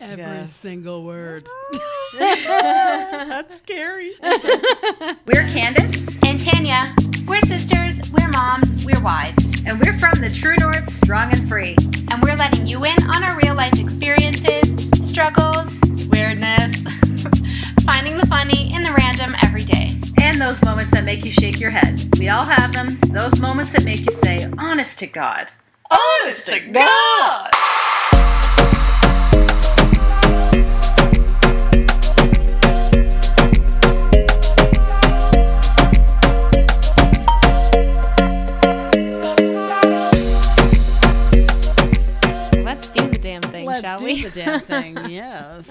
Every single word. That's scary. We're Candace and Tanya. We're sisters, we're moms, we're wives. and we're from the True North, strong and free. And we're letting you in on our real life experiences, struggles, weirdness, finding the funny in the random every day. And those moments that make you shake your head. We all have them. Those moments that make you say, honest to God. Honest to God! Let's do the damn thing, shall Let's we? do the damn thing, yes.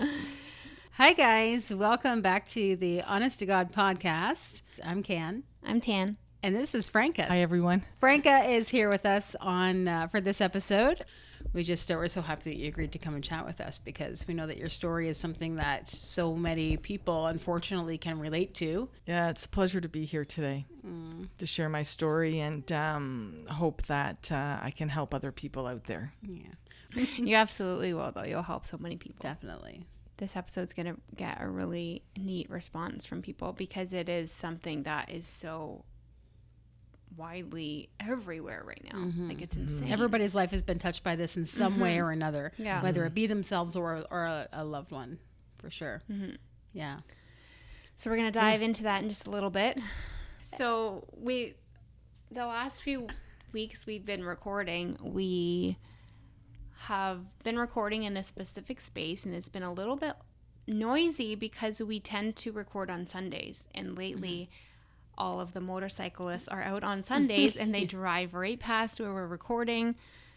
Hi, guys. Welcome back to the Honest to God podcast. I'm Can. I'm Tan. And this is Franca. Hi, everyone. Franca is here with us on for this episode. We're so happy that you agreed to come and chat with us because we know that your story is something that so many people, unfortunately, can relate to. Yeah, it's a pleasure to be here today to share my story and hope that I can help other people out there. Yeah, You absolutely will, though. You'll help so many people. definitely. This episode's going to get a really neat response from people because it is something that is so widely everywhere right now. Like, it's insane. Everybody's life has been touched by this in some way or another, Yeah. whether it be themselves or a loved one, for sure. Yeah. So we're going to dive into that in just a little bit. So the last few weeks we've been recording, we have been recording in a specific space, and it's been a little bit noisy because we tend to record on Sundays, and lately all of the motorcyclists are out on Sundays and they drive right past where we're recording.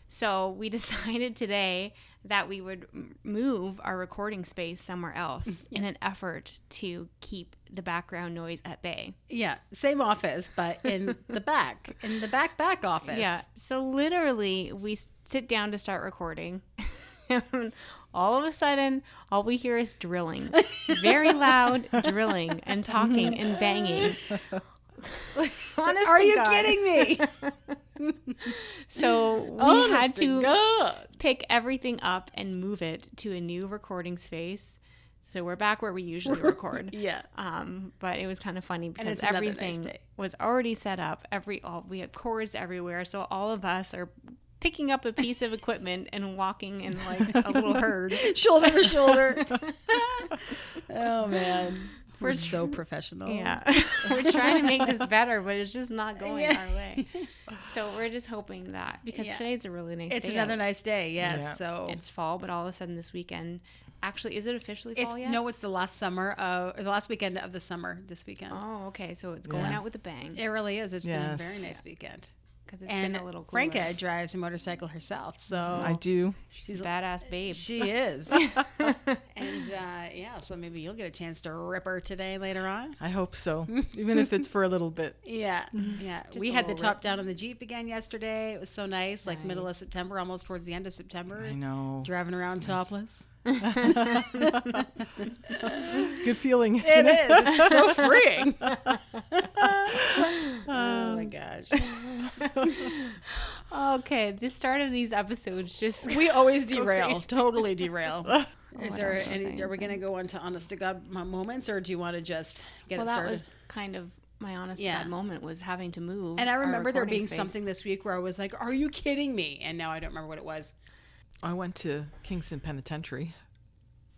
So we decided today that we would move our recording space somewhere else in an effort to keep the background noise at bay. Yeah, same office, but in the back office. Yeah. So literally we sit down to start recording. And all of a sudden, all we hear is drilling. Very loud drilling and talking and banging. Honest Are to you God. kidding me? So we Honest had to God. pick everything up and move it to a new recording space. So we're back where we usually record. Yeah. But it was kind of funny And because it's another everything nice day. was already set up. We had cords everywhere, so all of us are picking up a piece of equipment and walking in like a little herd. Shoulder to shoulder. Oh, man. We're so professional. Yeah. We're trying to make this better, but it's just not going our way. So we're just hoping that because today's a really nice It's day. another nice day, yes. Yeah. So It's fall, but all of a sudden this weekend, actually, is it officially fall yet? No, it's the last weekend of the summer this weekend. Oh, okay. So it's going Yeah. out with a bang It really is. It's been a Yes. very nice weekend. because it's And been a little cooler. Franca drives a motorcycle herself, so I do. She's a badass babe. she is. And so maybe you'll get a chance to rip her today later on. I hope so, even if it's for a little bit. Yeah, yeah. Just We a had the little top down on the Jeep again yesterday. It was so nice, like middle of September, almost towards the end of September. I know. Driving around topless. Good feeling, It isn't it? is. It's so freeing. Oh my gosh. Okay, the start of these episodes just We always Go derail. crazy. Totally derail. Is what there else was I any? gonna Are we say? going to go into honest to God moments, or do you want to just get well, it that started? was kind of my honest Yeah. bad moment was having to move. And I our remember there recording being space. something this week where I was like, "Are you kidding me?" And now I don't remember what it was. I went to Kingston Penitentiary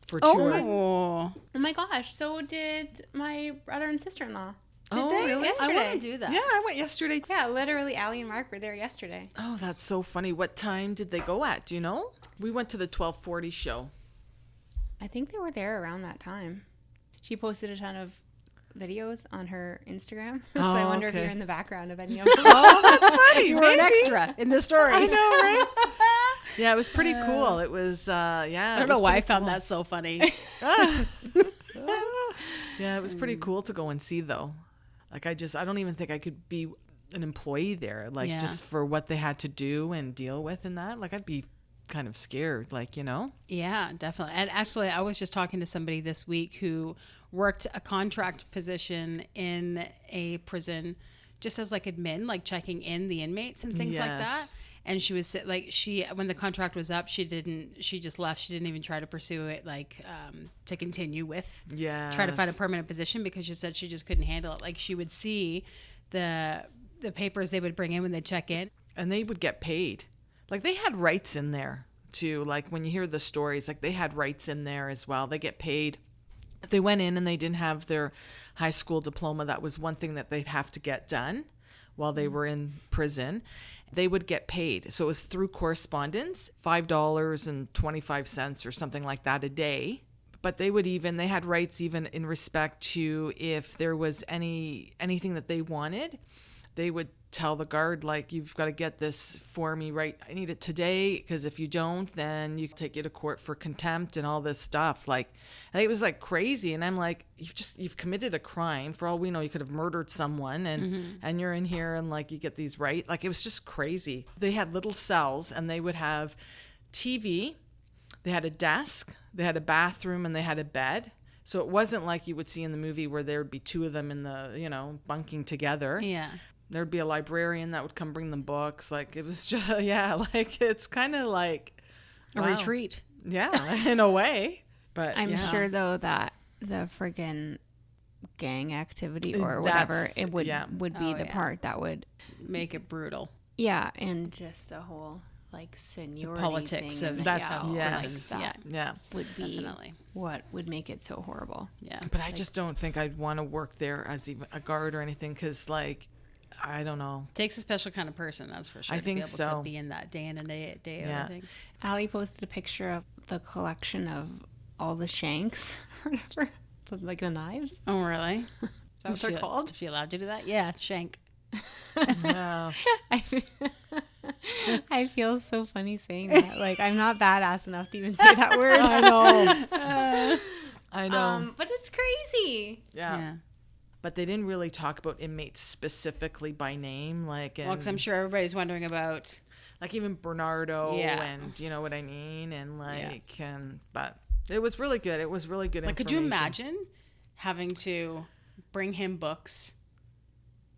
for 2 hours. Oh, Oh my gosh! So did my brother and sister-in-law. did they? really? I want Yesterday. to do that. Yeah, I went yesterday. Yeah, literally, Allie and Mark were there yesterday. Oh, that's so funny. What time did they go at? Do you know? We went to the 12:40 show. I think they were there around that time. She posted a ton of videos on her Instagram, so I Oh, wonder if okay. you're in the background of any of them. Oh, that's funny. You were an maybe. extra in the story. I know, right? Yeah, it was pretty cool. It was, I don't know why I found that so funny. Yeah, it was pretty cool to go and see, though. Like, I don't even think I could be an employee there, like, Yeah. just for what they had to do and deal with and that. Like, I'd be kind of scared, like, you know? Yeah, definitely. And actually, I was just talking to somebody this week who worked a contract position in a prison just as like admin, like checking in the inmates and things like that. Yes. And she was like, when the contract was up, she just left. She didn't even try to pursue it, like, to continue with, try to find a permanent position, because she said she just couldn't handle it. Like, she would see the papers they would bring in when they check in. And they would get paid. Like, they had rights in there too. Like, when you hear the stories, like, they had rights in there as well. They get paid. If they went in and they didn't have their high school diploma, that was one thing that they'd have to get done while they were in prison. They would get paid. So it was through correspondence, $5.25 or something like that a day. But they had rights even in respect to if there was anything that they wanted, they would tell the guard, like, you've got to get this for me, right? I need it today, because if you don't, then you can take you to court for contempt and all this stuff. Like, and it was like crazy. And I'm like, you've committed a crime. For all we know, you could have murdered someone, and you're in here and, like, you get these right. Like, it was just crazy. They had little cells, and they would have TV. They had a desk, they had a bathroom, and they had a bed. So it wasn't like you would see in the movie where there would be two of them in the, bunking together. Yeah. There'd be a librarian that would come bring them books. Like, it was just, like, it's kind of like a retreat. Yeah, in a way. But I'm sure, though, that the friggin' gang activity or whatever, it would be the part that would make it brutal. Yeah, and just the whole, like, seniority politics thing of that would be definitely what would make it so horrible. Yeah. But I just don't think I'd want to work there as even a guard or anything, because, like, I don't know. Takes a special kind of person, that's for sure. I think to be able so. to be in that day in and day out, I think. Allie posted a picture of the collection of all the shanks or whatever, like the knives. Oh, really? Is that what they're called? Is she allowed to do that? Yeah, shank. No. I feel so funny saying that. Like, I'm not badass enough to even say that word. I know. I know. But it's crazy. Yeah. But they didn't really talk about inmates specifically by name, like. Well, because I'm sure everybody's wondering about, like, even Bernardo, and you know what I mean, and like, but it was really good. It was really good. Like, could you imagine having to bring him books,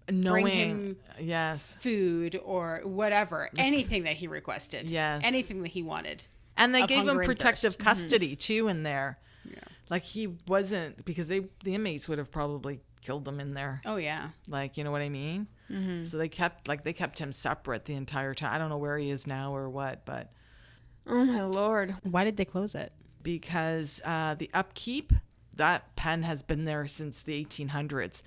knowing, bring him food or whatever, anything that he requested, anything that he wanted, and they gave him protective custody too in there. Yeah, like, he wasn't, because the inmates would have probably killed him in there. Oh yeah, like, you know what I mean. Mm-hmm. So they kept him separate the entire time. I don't know where he is now or what, but oh my Lord, why did they close it? Because the upkeep, that pen has been there since the 1800s,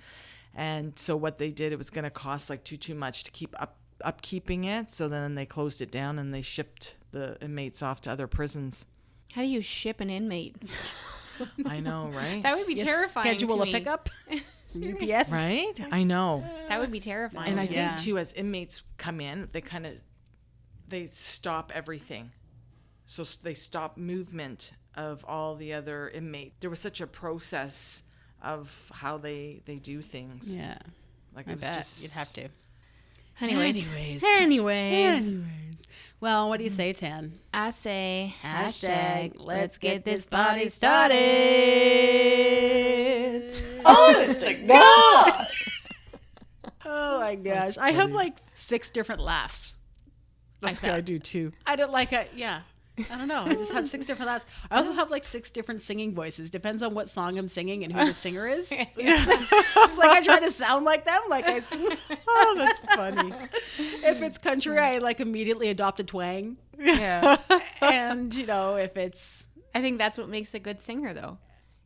and so what they did, it was going to cost like too much to keep upkeeping it. So then they closed it down and they shipped the inmates off to other prisons. How do you ship an inmate? I know, right? That would be terrifying. Schedule a pickup. UPS. Right? I know. That would be terrifying. And I think too, as inmates come in, they stop everything. So they stop movement of all the other inmates. There was such a process of how they do things. Yeah. Like, I it was bet just, you'd have to. Anyways. Well, what do you say, Tan? I say Hashtag, let's get this party started. Honest to God. Oh my gosh. I have like 6 different laughs. That's good. I do too. I don't like it. Yeah. I don't know. I just have 6 different laughs. I also have like 6 different singing voices. Depends on what song I'm singing and who the singer is. It's like I try to sound like them. Like I sing. Oh, that's funny. If it's country, I like immediately adopt a twang. Yeah. And if it's, I think that's what makes a good singer, though.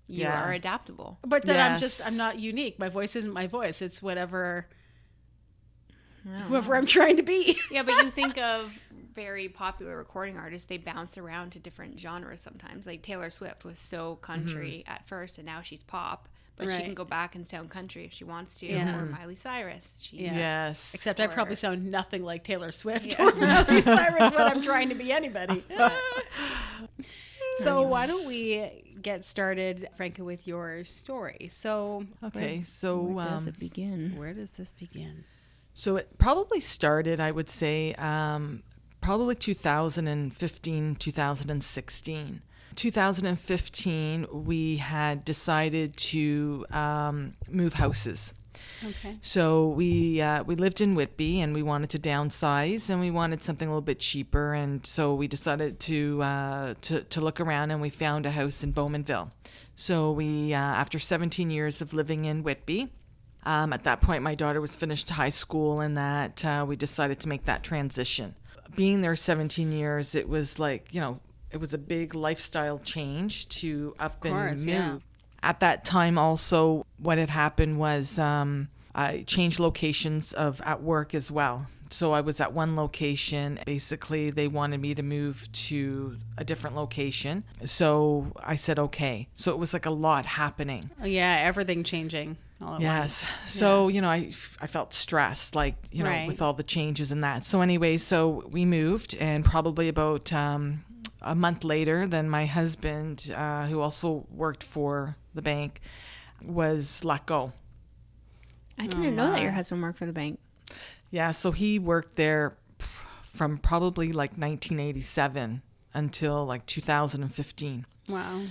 You are adaptable. But then I'm not unique. My voice isn't my voice. It's whoever I'm trying to be. Yeah, but you think of very popular recording artists, they bounce around to different genres sometimes. Like Taylor Swift was so country at first, and now she's pop. But she can go back and sound country if she wants to. Yeah. Or Miley Cyrus. Yes. Except I probably sound nothing like Taylor Swift or Miley Cyrus when I'm trying to be anybody. So why don't we get started, Franca, with your story? So okay, where does it begin? Where does this begin? So it probably started, I would say, probably 2015, 2016. 2015, we had decided to move houses. Okay. So we lived in Whitby, and we wanted to downsize, and we wanted something a little bit cheaper, and so we decided to look around, and we found a house in Bowmanville. So we after 17 years of living in Whitby, at that point my daughter was finished high school, and that we decided to make that transition. Being there 17 years, it was like, it was a big lifestyle change to up and move. Yeah. At that time also, what had happened was I changed locations at work as well. So I was at one location. Basically, they wanted me to move to a different location. So I said, okay. So it was like a lot happening. Oh, yeah, everything changing all at once. So, I felt stressed, like, Right. with all the changes and that. So anyway, so we moved, and probably about a month later, then my husband, who also worked for the bank, was let go. I didn't know that your husband worked for the bank. Yeah, so he worked there from probably like 1987 until like 2015. Wow.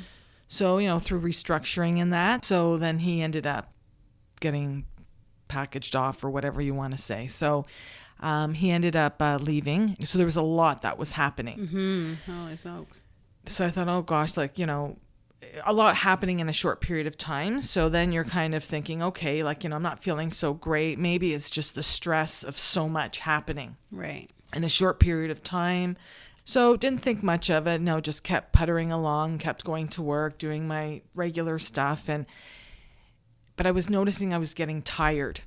So, through restructuring and that. So then he ended up getting packaged off, or whatever you want to say. So he ended up leaving. So there was a lot that was happening. Mm-hmm. Holy smokes. So I thought, oh gosh, like, a lot happening in a short period of time. So then you're kind of thinking, okay, like, I'm not feeling so great. Maybe it's just the stress of so much happening Right. in a short period of time. So didn't think much of it. No, just kept puttering along, kept going to work, doing my regular stuff. But I was noticing I was getting tired.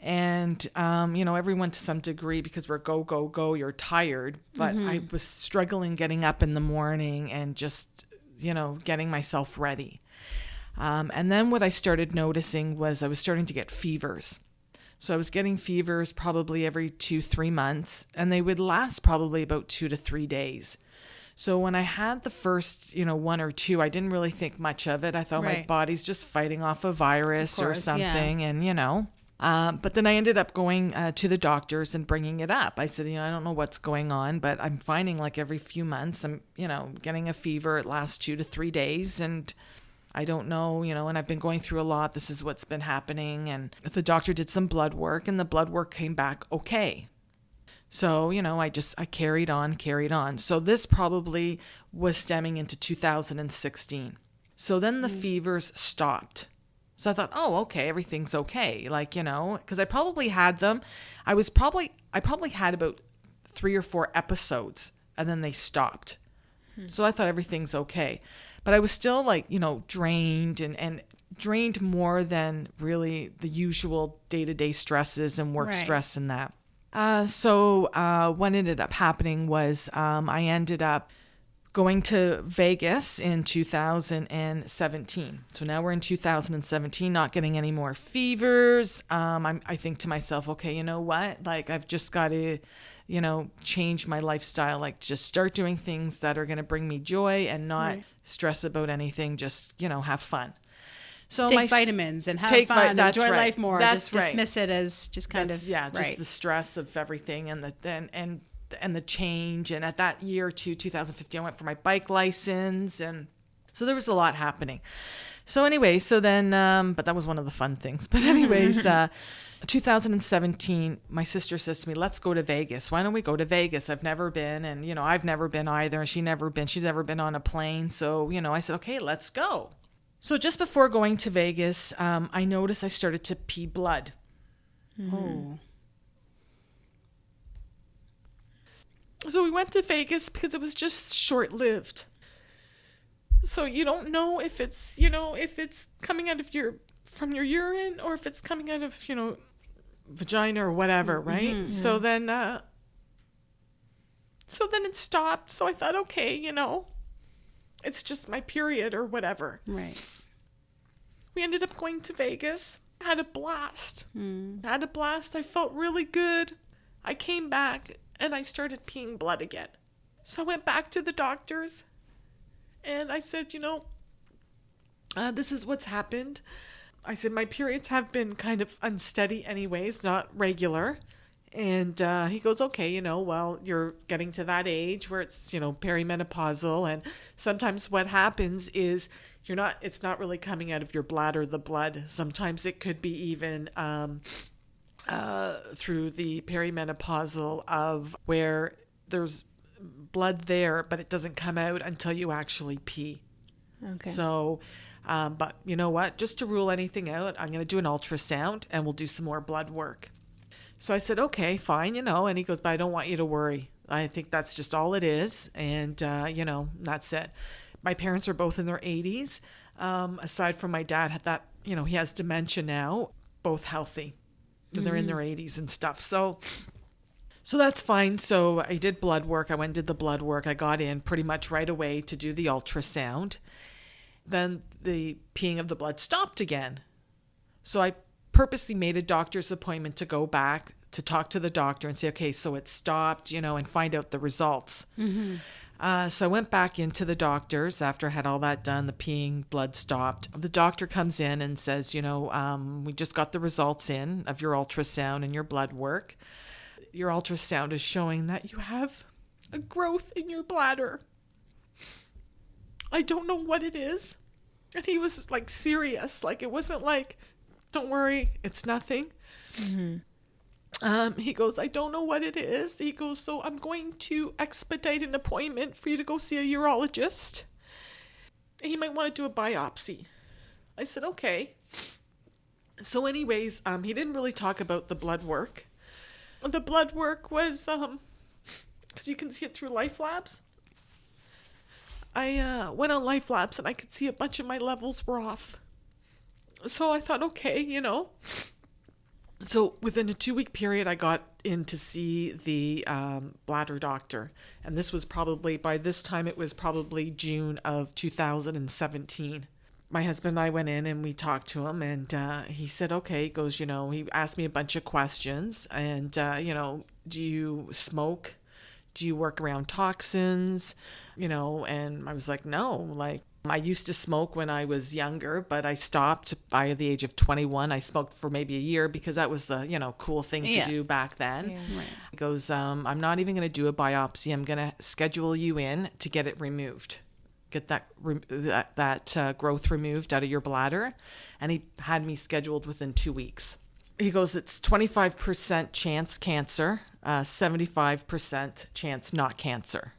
And, everyone to some degree, because we're go, go, go, you're tired. But I was struggling getting up in the morning and just, getting myself ready. And then what I started noticing was I was starting to get fevers. So I was getting fevers probably every 2-3 months, and they would last probably about 2 to 3 days. So when I had the first, 1 or 2, I didn't really think much of it. I thought my Right. body's just fighting off a virus Of or course, something, and but then I ended up going to the doctors and bringing it up. I said, I don't know what's going on, but I'm finding like every few months I'm, getting a fever. It lasts 2 to 3 days, and I don't know, and I've been going through a lot. This is what's been happening. And the doctor did some blood work, and the blood work came back okay. So, I carried on. So this probably was stemming into 2016. So then the fevers stopped. So I thought, oh, okay, everything's okay. Like, because I probably had them. I probably had about 3 or 4 episodes, and then they stopped. So I thought everything's okay. But I was still like, drained and drained more than really the usual day-to-day stresses and work Right. stress and that. So what ended up happening was I ended up going to Vegas in 2017. So now we're in 2017, not getting any more fevers. I think to myself, okay, you know what? Like, I've just got to, change my lifestyle. Like, just start doing things that are going to bring me joy and not Right. stress about anything. Just, have fun. So Take vitamins and have take fun. that's Enjoy right. life more. That's Just right. dismiss it as just kind That's- of just right. the stress of everything and the change. And at that year too, 2015, I went for my bike license, and so there was a lot happening. So anyway, so then but that was one of the fun things. But anyways, 2017, my sister says to me, let's go to Vegas. Why don't we go to Vegas? I've never been, and I've never been either, and she's never been on a plane. So I said, okay, let's go. So just before going to Vegas, I noticed I started to pee blood. Oh. So we went to Vegas because it was just short-lived. So you don't know if it's, if it's coming out of from your urine, or if it's coming out of, vagina or whatever, right? Mm-hmm. So then it stopped. So I thought, okay, it's just my period or whatever. Right. We ended up going to Vegas. Had a blast. I felt really good. I came back and I started peeing blood again. So I went back to the doctors and I said, this is what's happened. I said, my periods have been kind of unsteady anyways, not regular. And he goes, okay, well, you're getting to that age where it's, perimenopausal. And sometimes what happens is it's not really coming out of your bladder, the blood. Sometimes it could be even through the perimenopausal of where there's blood there, but it doesn't come out until you actually pee. Okay. So, but you know what? Just to rule anything out, I'm going to do an ultrasound and we'll do some more blood work. So I said, okay, fine, and he goes, but I don't want you to worry. I think that's just all it is. And, that's it. My parents are both in their 80s. Aside from my dad had that, he has dementia now, both healthy. And they're in their 80s and stuff. So that's fine. So I did blood work. I went and did the blood work. I got in pretty much right away to do the ultrasound. Then the peeing of the blood stopped again. So I purposely made a doctor's appointment to go back to talk to the doctor and say, okay, so it stopped, and find out the results. So I went back into the doctor's after I had all that done. The peeing blood stopped. The doctor comes in and says, we just got the results in of your ultrasound and your blood work. Your ultrasound is showing that you have a growth in your bladder. I don't know what it is. And he was like serious. Like it wasn't like, don't worry, it's nothing. He goes, I don't know what it is. He goes, so I'm going to expedite an appointment for you to go see a urologist. He might want to do a biopsy. I said, okay. So anyways, he didn't really talk about the blood work. The blood work was, because you can see it through Life Labs. I went on Life Labs and I could see a bunch of my levels were off. So I thought, okay, So within a 2-week period, I got in to see the bladder doctor. And this was by this time, it was probably June of 2017. My husband and I went in and we talked to him and he said, okay, he goes, he asked me a bunch of questions and, do you smoke? Do you work around toxins? And I was like, no, I used to smoke when I was younger, but I stopped by the age of 21. I smoked for maybe a year because that was the, cool thing to do back then. Yeah. Right. He goes, I'm not even going to do a biopsy. I'm going to schedule you in to get it removed. Get that growth removed out of your bladder. And he had me scheduled within 2 weeks. He goes, it's 25% chance cancer, 75% chance not cancer.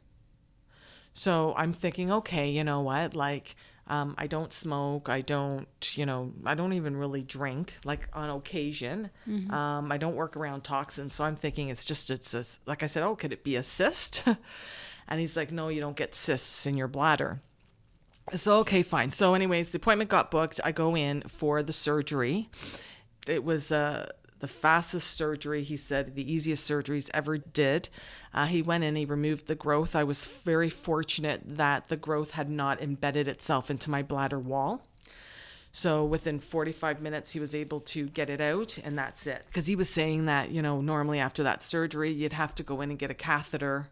So I'm thinking, okay, you know what? I don't smoke. I don't even really drink, on occasion. I don't work around toxins. So I'm thinking like I said, oh, could it be a cyst? And he's like, no, you don't get cysts in your bladder. So, okay, fine. So anyways, the appointment got booked. I go in for the surgery. It was the fastest surgery, he said, the easiest surgery he's ever did. He went in, he removed the growth. I was very fortunate that the growth had not embedded itself into my bladder wall. So within 45 minutes, he was able to get it out, and that's it. Because he was saying that, normally after that surgery, you'd have to go in and get a catheter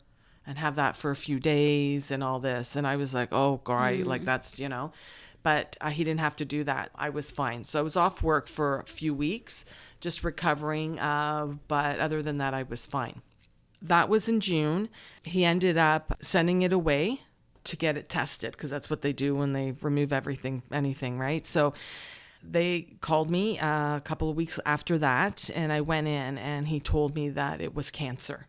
and have that for a few days and all this. And I was like, oh, God, that's, But he didn't have to do that. I was fine. So I was off work for a few weeks, just recovering. But other than that, I was fine. That was in June. He ended up sending it away to get it tested because that's what they do when they remove anything, right? So they called me a couple of weeks after that, and I went in, and he told me that it was cancer.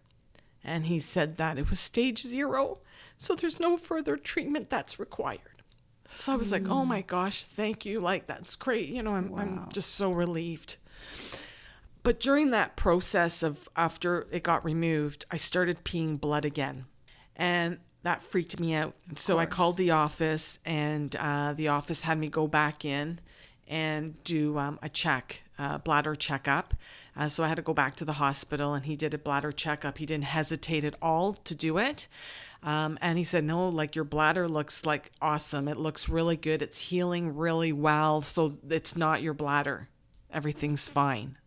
And he said that it was stage 0, so there's no further treatment that's required. So I was like, oh my gosh, thank you. That's great. I'm just so relieved. But during that process of after it got removed, I started peeing blood again. And that freaked me out. So I called the office, and the office had me go back in and do a bladder checkup. So I had to go back to the hospital, and he did a bladder checkup. He didn't hesitate at all to do it. And he said, no, your bladder looks awesome. It looks really good. It's healing really well. So it's not your bladder. Everything's fine.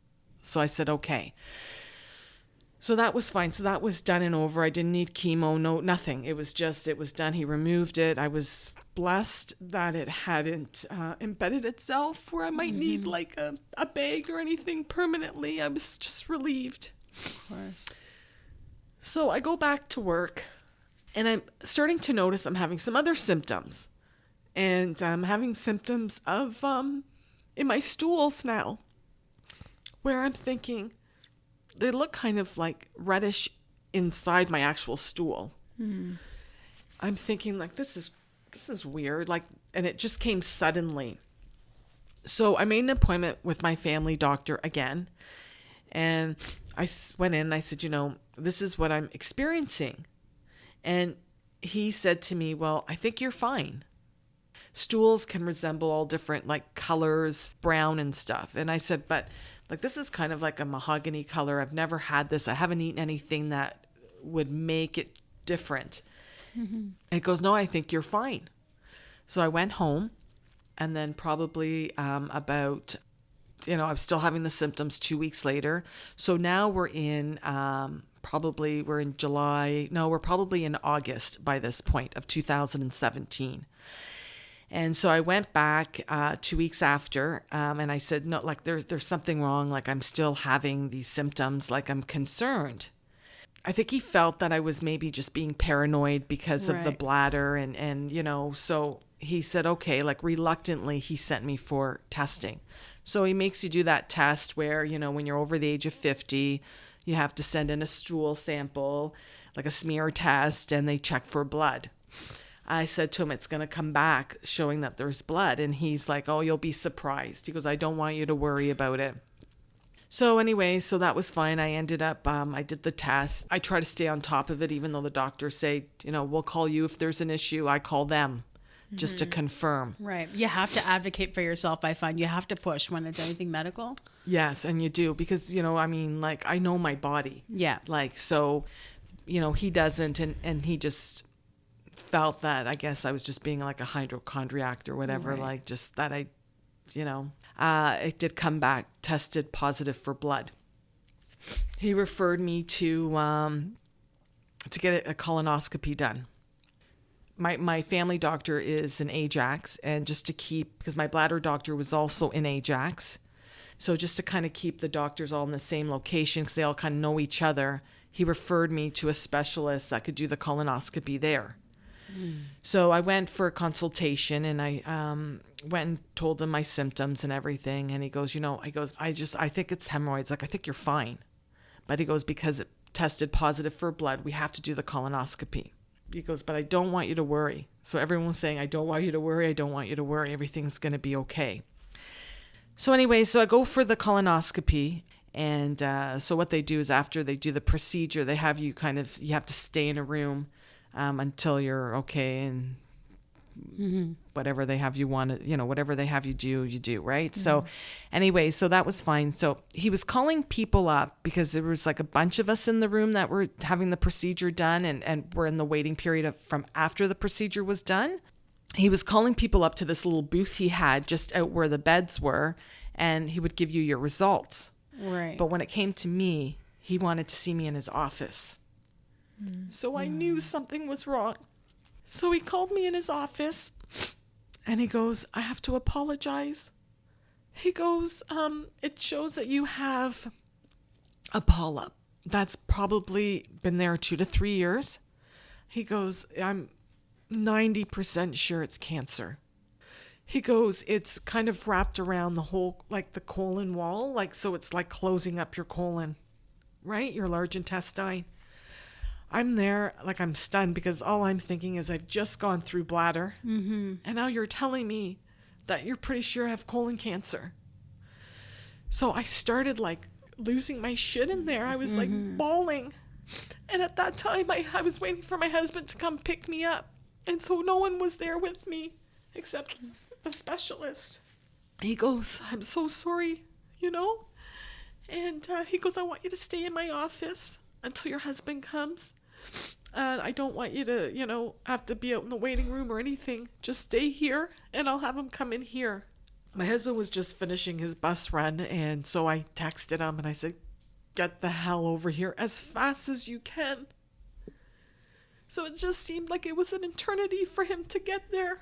So I said, okay. So that was fine. So that was done and over. I didn't need chemo, nothing. It was done. He removed it. I was blessed that it hadn't embedded itself where I might need a bag or anything permanently. I was just relieved. Of course. So I go back to work, and I'm starting to notice I'm having some other symptoms. And I'm having symptoms of in my stools now, where I'm thinking they look kind of like reddish inside my actual stool. I'm thinking like this is weird, like, and it just came suddenly. So I made an appointment with my family doctor again, and I went in and I said, this is what I'm experiencing. And he said to me, well, I think you're fine. Stools can resemble all different like colors, brown and stuff. And I said, but like, this is kind of like a mahogany color. I've never had this. I haven't eaten anything that would make it different. And it goes, no, I think you're fine. So I went home, and then probably about, I was still having the symptoms 2 weeks later. So now we're in, we're in July. No, we're probably in August by this point of 2017. And so I went back 2 weeks after, and I said, no, like there's something wrong. Like I'm still having these symptoms, like I'm concerned. I think he felt that I was maybe just being paranoid because of the bladder and so he said, okay, like reluctantly he sent me for testing. So he makes you do that test where, when you're over the age of 50, you have to send in a stool sample, like a smear test, and they check for blood. I said to him, it's going to come back showing that there's blood. And he's like, oh, you'll be surprised. He goes, I don't want you to worry about it. So anyway, so that was fine. I ended up, I did the test. I try to stay on top of it, even though the doctors say, we'll call you if there's an issue. I call them just to confirm. Right. You have to advocate for yourself, I find. You have to push when it's anything medical. Yes, and you do because, like I know my body. Yeah. Like, so, he doesn't, and he just felt that I guess I was just being like a hypochondriac or whatever, like just that it did come back tested positive for blood. He referred me to get a colonoscopy done. My family doctor is in Ajax, and just to keep, because my bladder doctor was also in Ajax, so just to kind of keep the doctors all in the same location because they all kind of know each other, he referred me to a specialist that could do the colonoscopy there. So I went for a consultation, and I went and told him my symptoms and everything. And he goes, I think it's hemorrhoids. Like, I think you're fine. But he goes, because it tested positive for blood, we have to do the colonoscopy. He goes, but I don't want you to worry. So everyone was saying, I don't want you to worry. I don't want you to worry. Everything's going to be okay. So anyway, so I go for the colonoscopy. And so what they do is after they do the procedure, they have you you have to stay in a room until you're okay, and whatever they have you want to, whatever they have you do, right? So anyway, so that was fine. So he was calling people up because there was like a bunch of us in the room that were having the procedure done, and we're in the waiting period from after the procedure was done. He was calling people up to this little booth he had just out where the beds were, and he would give you your results. Right. But when it came to me, he wanted to see me in his office. So I knew something was wrong. So he called me in his office, and he goes, I have to apologize. He goes, it shows that you have a polyp that's probably been there 2 to 3 years. He goes, I'm 90% sure it's cancer. He goes, it's kind of wrapped around the whole, like the colon wall, like, so it's like closing up your colon, right? Your large intestine. I'm there, like I'm stunned because all I'm thinking is I've just gone through bladder, and now you're telling me that you're pretty sure I have colon cancer. So I started like losing my shit in there. I was like bawling. And at that time, I was waiting for my husband to come pick me up. And so no one was there with me except the specialist. He goes, I'm so sorry, And he goes, I want you to stay in my office until your husband comes. I don't want you to, have to be out in the waiting room or anything. Just stay here, and I'll have him come in here. My husband was just finishing his bus run, and so I texted him, and I said, get the hell over here as fast as you can. So it just seemed like it was an eternity for him to get there.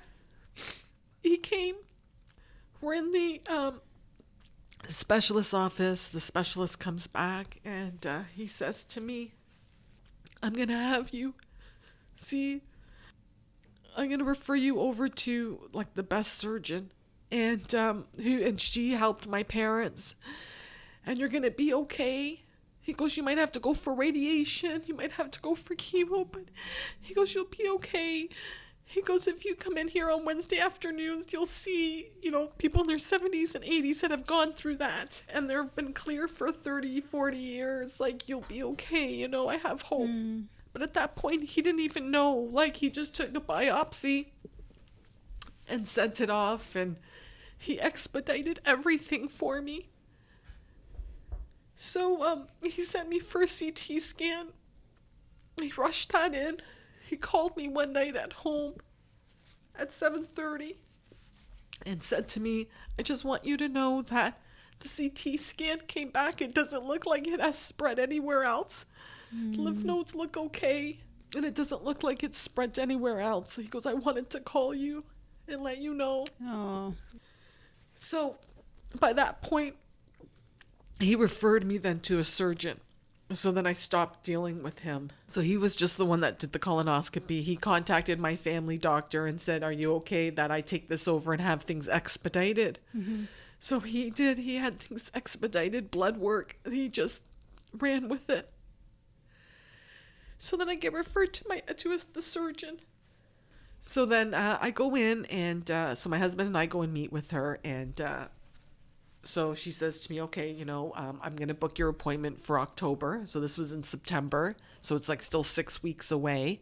He came. We're in the specialist office. The specialist comes back and he says to me, I'm going to have you see, I'm going to refer you over to like the best surgeon. And she helped my parents. And you're going to be okay. He goes, you might have to go for radiation. You might have to go for chemo. But he goes, you'll be okay. He goes, if you come in here on Wednesday afternoons, you'll see, people in their 70s and 80s that have gone through that. And they've been clear for 30, 40 years. Like, you'll be okay. I have hope. But at that point, he didn't even know. Like, he just took a biopsy and sent it off. And he expedited everything for me. So he sent me for a CT scan. He rushed that in. He called me one night at home at 7:30 and said to me, I just want you to know that the CT scan came back. It doesn't look like it has spread anywhere else. The lymph nodes look okay, and it doesn't look like it's spread anywhere else. He goes, I wanted to call you and let you know. Oh. So by that point, he referred me then to a surgeon. So then I stopped dealing with him. So he was just the one that did the colonoscopy. He contacted my family doctor and said, are you okay that I take this over and have things expedited? Mm-hmm. So he did. He had things expedited, blood work. He just ran with it. So then I get referred to the surgeon. So then I go in and so my husband and I go and meet with her, and so she says to me, okay, I'm going to book your appointment for October. So this was in September. So it's like still 6 weeks away.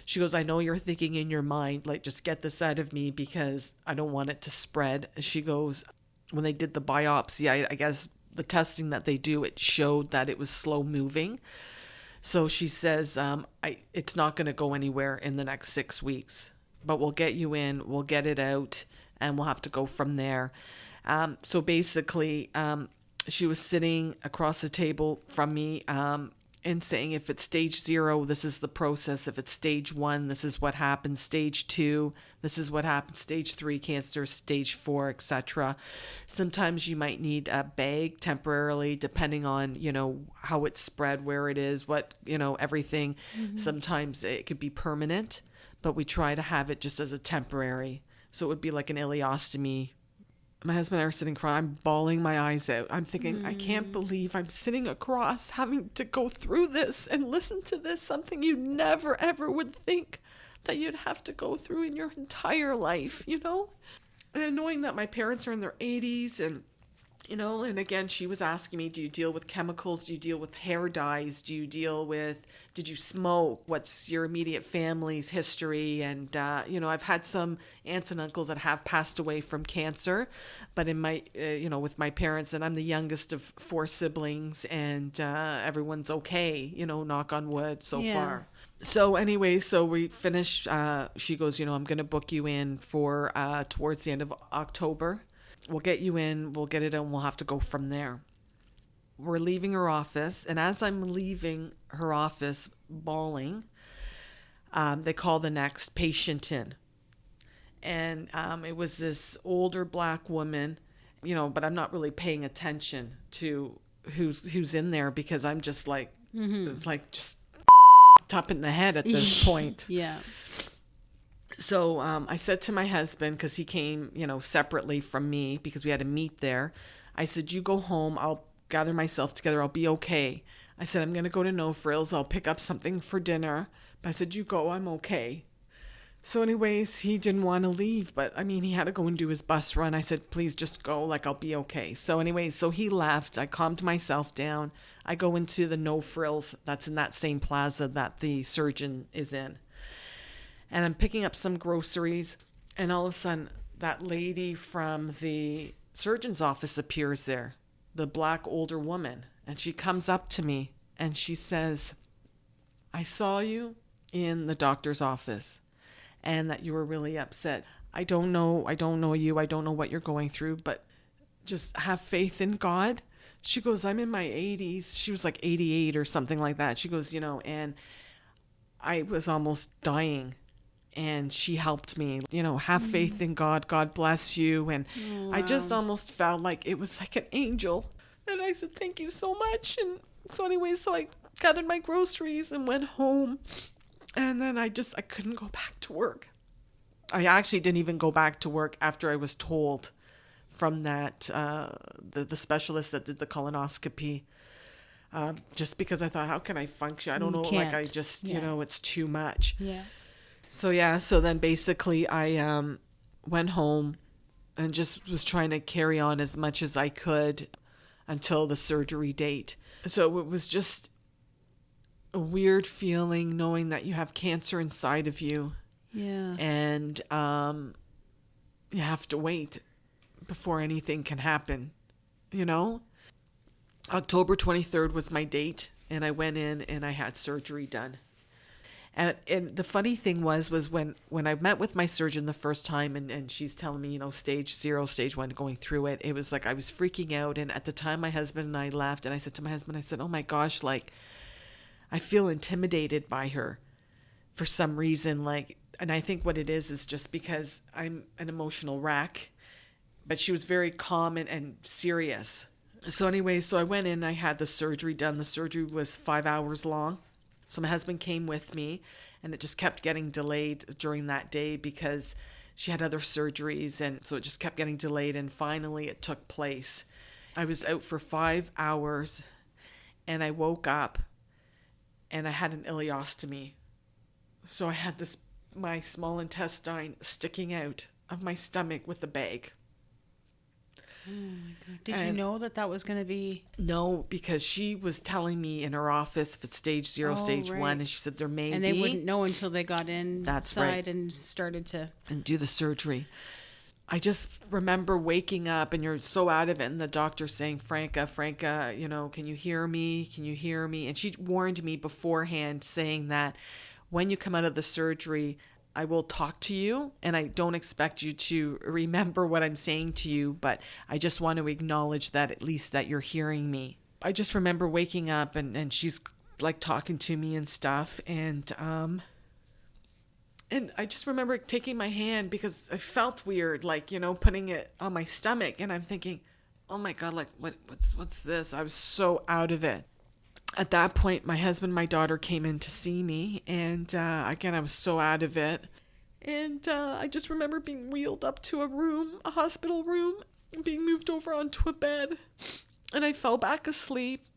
She goes, I know you're thinking in your mind, like, just get this out of me because I don't want it to spread. She goes, when they did the biopsy, I guess the testing that they do, it showed that it was slow moving. So she says, it's not going to go anywhere in the next 6 weeks, but we'll get you in, we'll get it out, and we'll have to go from there. So basically, she was sitting across the table from me and saying, if it's stage 0, this is the process. If it's stage 1, this is what happens. Stage 2, this is what happens. Stage 3, cancer. Stage 4, etc. Sometimes you might need a bag temporarily, depending on, how it's spread, where it is, what, everything. Mm-hmm. Sometimes it could be permanent, but we try to have it just as a temporary. So it would be like an ileostomy. My husband and I are sitting crying. I'm bawling my eyes out. I'm thinking, I can't believe I'm sitting across having to go through this and listen to this, something you never, ever would think that you'd have to go through in your entire life, And knowing that my parents are in their 80s and, and again, she was asking me, do you deal with chemicals? Do you deal with hair dyes? Did you smoke? What's your immediate family's history? And, I've had some aunts and uncles that have passed away from cancer, but in my, with my parents, and I'm the youngest of 4 siblings, and everyone's okay, knock on wood so far. So anyway, so we finished, she goes, I'm going to book you in for towards the end of October. We'll get you in, we'll get it in, we'll have to go from there. We're leaving her office, and as I'm leaving her office bawling, they call the next patient in. And it was this older black woman, but I'm not really paying attention to who's in there because I'm just like, just up in the head at this point. Yeah. So I said to my husband, because he came, separately from me because we had to meet there. I said, you go home. I'll gather myself together. I'll be okay. I said, I'm going to go to No Frills. I'll pick up something for dinner. But I said, you go. I'm okay. So anyways, he didn't want to leave. But, he had to go and do his bus run. I said, please just go. I'll be okay. So anyways, so he left. I calmed myself down. I go into the No Frills. That's in that same plaza that the surgeon is in. And I'm picking up some groceries, and all of a sudden, that lady from the surgeon's office appears there, the black older woman, and she comes up to me, and she says, I saw you in the doctor's office, and that you were really upset. I don't know you, I don't know what you're going through, but just have faith in God. She goes, I'm in my 80s. She was like 88 or something like that. She goes, and I was almost dying. and she helped me, have faith in God. God bless you. And I just almost felt like it was like an angel. And I said, thank you so much. And so anyway, so I gathered my groceries and went home. And then I couldn't go back to work. I actually didn't even go back to work after I was told from that, the specialist that did the colonoscopy, just because I thought, how can I function? I don't know. Like I just, it's too much. Yeah. So then basically I went home and just was trying to carry on as much as I could until the surgery date. So it was just a weird feeling knowing that you have cancer inside of you. Yeah. And you have to wait before anything can happen, October 23rd was my date, and I went in and I had surgery done. And the funny thing was when I met with my surgeon the first time and she's telling me, stage 0, stage 1, going through it, it was like I was freaking out. And at the time my husband and I left, and I said to my husband, I said, oh my gosh, like I feel intimidated by her for some reason. And I think what it is just because I'm an emotional wreck, but she was very calm and serious. So anyway, so I went in, I had the surgery done. The surgery was 5 hours long. So my husband came with me, and it just kept getting delayed during that day because she had other surgeries, and so it just kept getting delayed, and finally it took place. I was out for 5 hours, and I woke up, and I had an ileostomy. So I had my small intestine sticking out of my stomach with a bag. Oh my God. Did you know that was going to be? No, because she was telling me in her office if it's stage 0, stage 1, and she said there may be. And they wouldn't know until they got That's inside right. and started to. And do the surgery. I just remember waking up and you're so out of it, and the doctor saying, Franca, can you hear me? Can you hear me? And she warned me beforehand saying that when you come out of the surgery, I will talk to you, and I don't expect you to remember what I'm saying to you, but I just want to acknowledge that at least that you're hearing me. I just remember waking up and she's like talking to me and stuff, and I just remember taking my hand because I felt weird, putting it on my stomach, and I'm thinking, oh my God, like what's this? I was so out of it. At that point, my husband and my daughter came in to see me, and again, I was so out of it. And I just remember being wheeled up to a hospital room, and being moved over onto a bed. And I fell back asleep.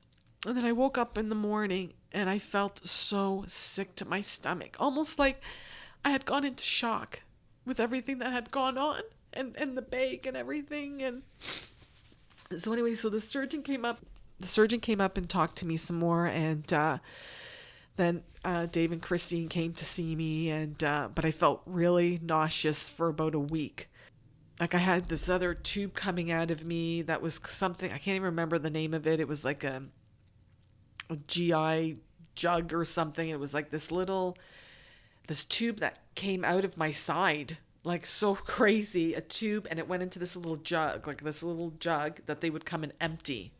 And then I woke up in the morning, and I felt so sick to my stomach, almost like I had gone into shock with everything that had gone on, and the bag and everything. And so anyway, so the surgeon came up and talked to me some more, and then Dave and Christine came to see me, and but I felt really nauseous for about a week. Like I had this other tube coming out of me that was something, I can't even remember the name of it. It was like a GI jug or something. It was like this tube that came out of my side, like so crazy, a tube, and it went into this little jug that they would come and empty.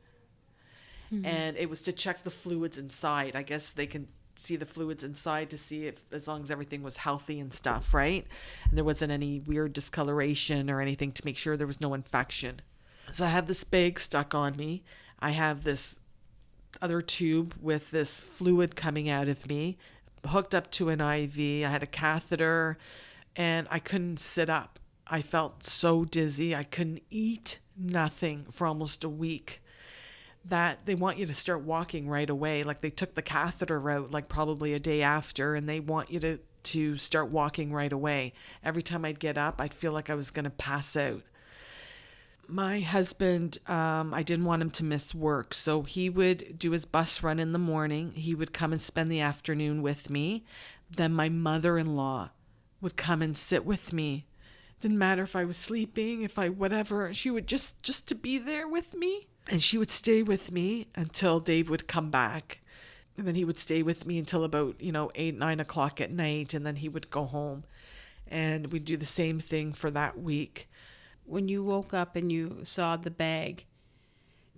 Mm-hmm. And it was to check the fluids inside. I guess they can see the fluids inside to see if, as long as everything was healthy and stuff, right? And there wasn't any weird discoloration or anything, to make sure there was no infection. So I have this bag stuck on me. I have this other tube with this fluid coming out of me, hooked up to an IV. I had a catheter, and I couldn't sit up. I felt so dizzy. I couldn't eat nothing for almost a week. That they want you to start walking right away. Like they took the catheter out like probably a day after, and they want you to start walking right away. Every time I'd get up, I'd feel like I was going to pass out. My husband, I didn't want him to miss work, so he would do his bus run in the morning. He would come and spend the afternoon with me. Then my mother-in-law would come and sit with me. Didn't matter if I was sleeping, whatever. She would just to be there with me. And she would stay with me until Dave would come back. And then he would stay with me until about, 8, 9 o'clock at night. And then he would go home. And we'd do the same thing for that week. When you woke up and you saw the bag,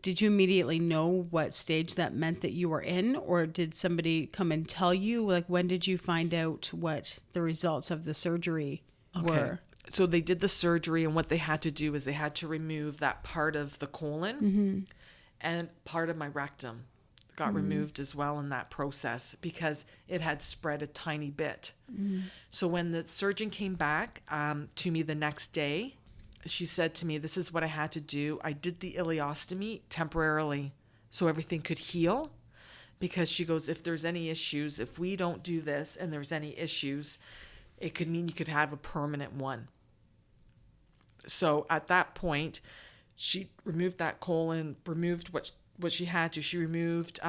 Did you immediately know what stage that meant that you were in, or did somebody come and tell you? Like, when did you find out what the results of the surgery were? So they did the surgery, and what they had to do is they had to remove that part of the colon and part of my rectum got removed as well in that process because it had spread a tiny bit. So when the surgeon came back to me the next day, she said to me, this is what I had to do. I did the ileostomy temporarily so everything could heal, because she goes, if there's any issues, if we don't do this and there's any issues, it could mean you could have a permanent one. So at that point, she removed that colon, removed what she had to. She removed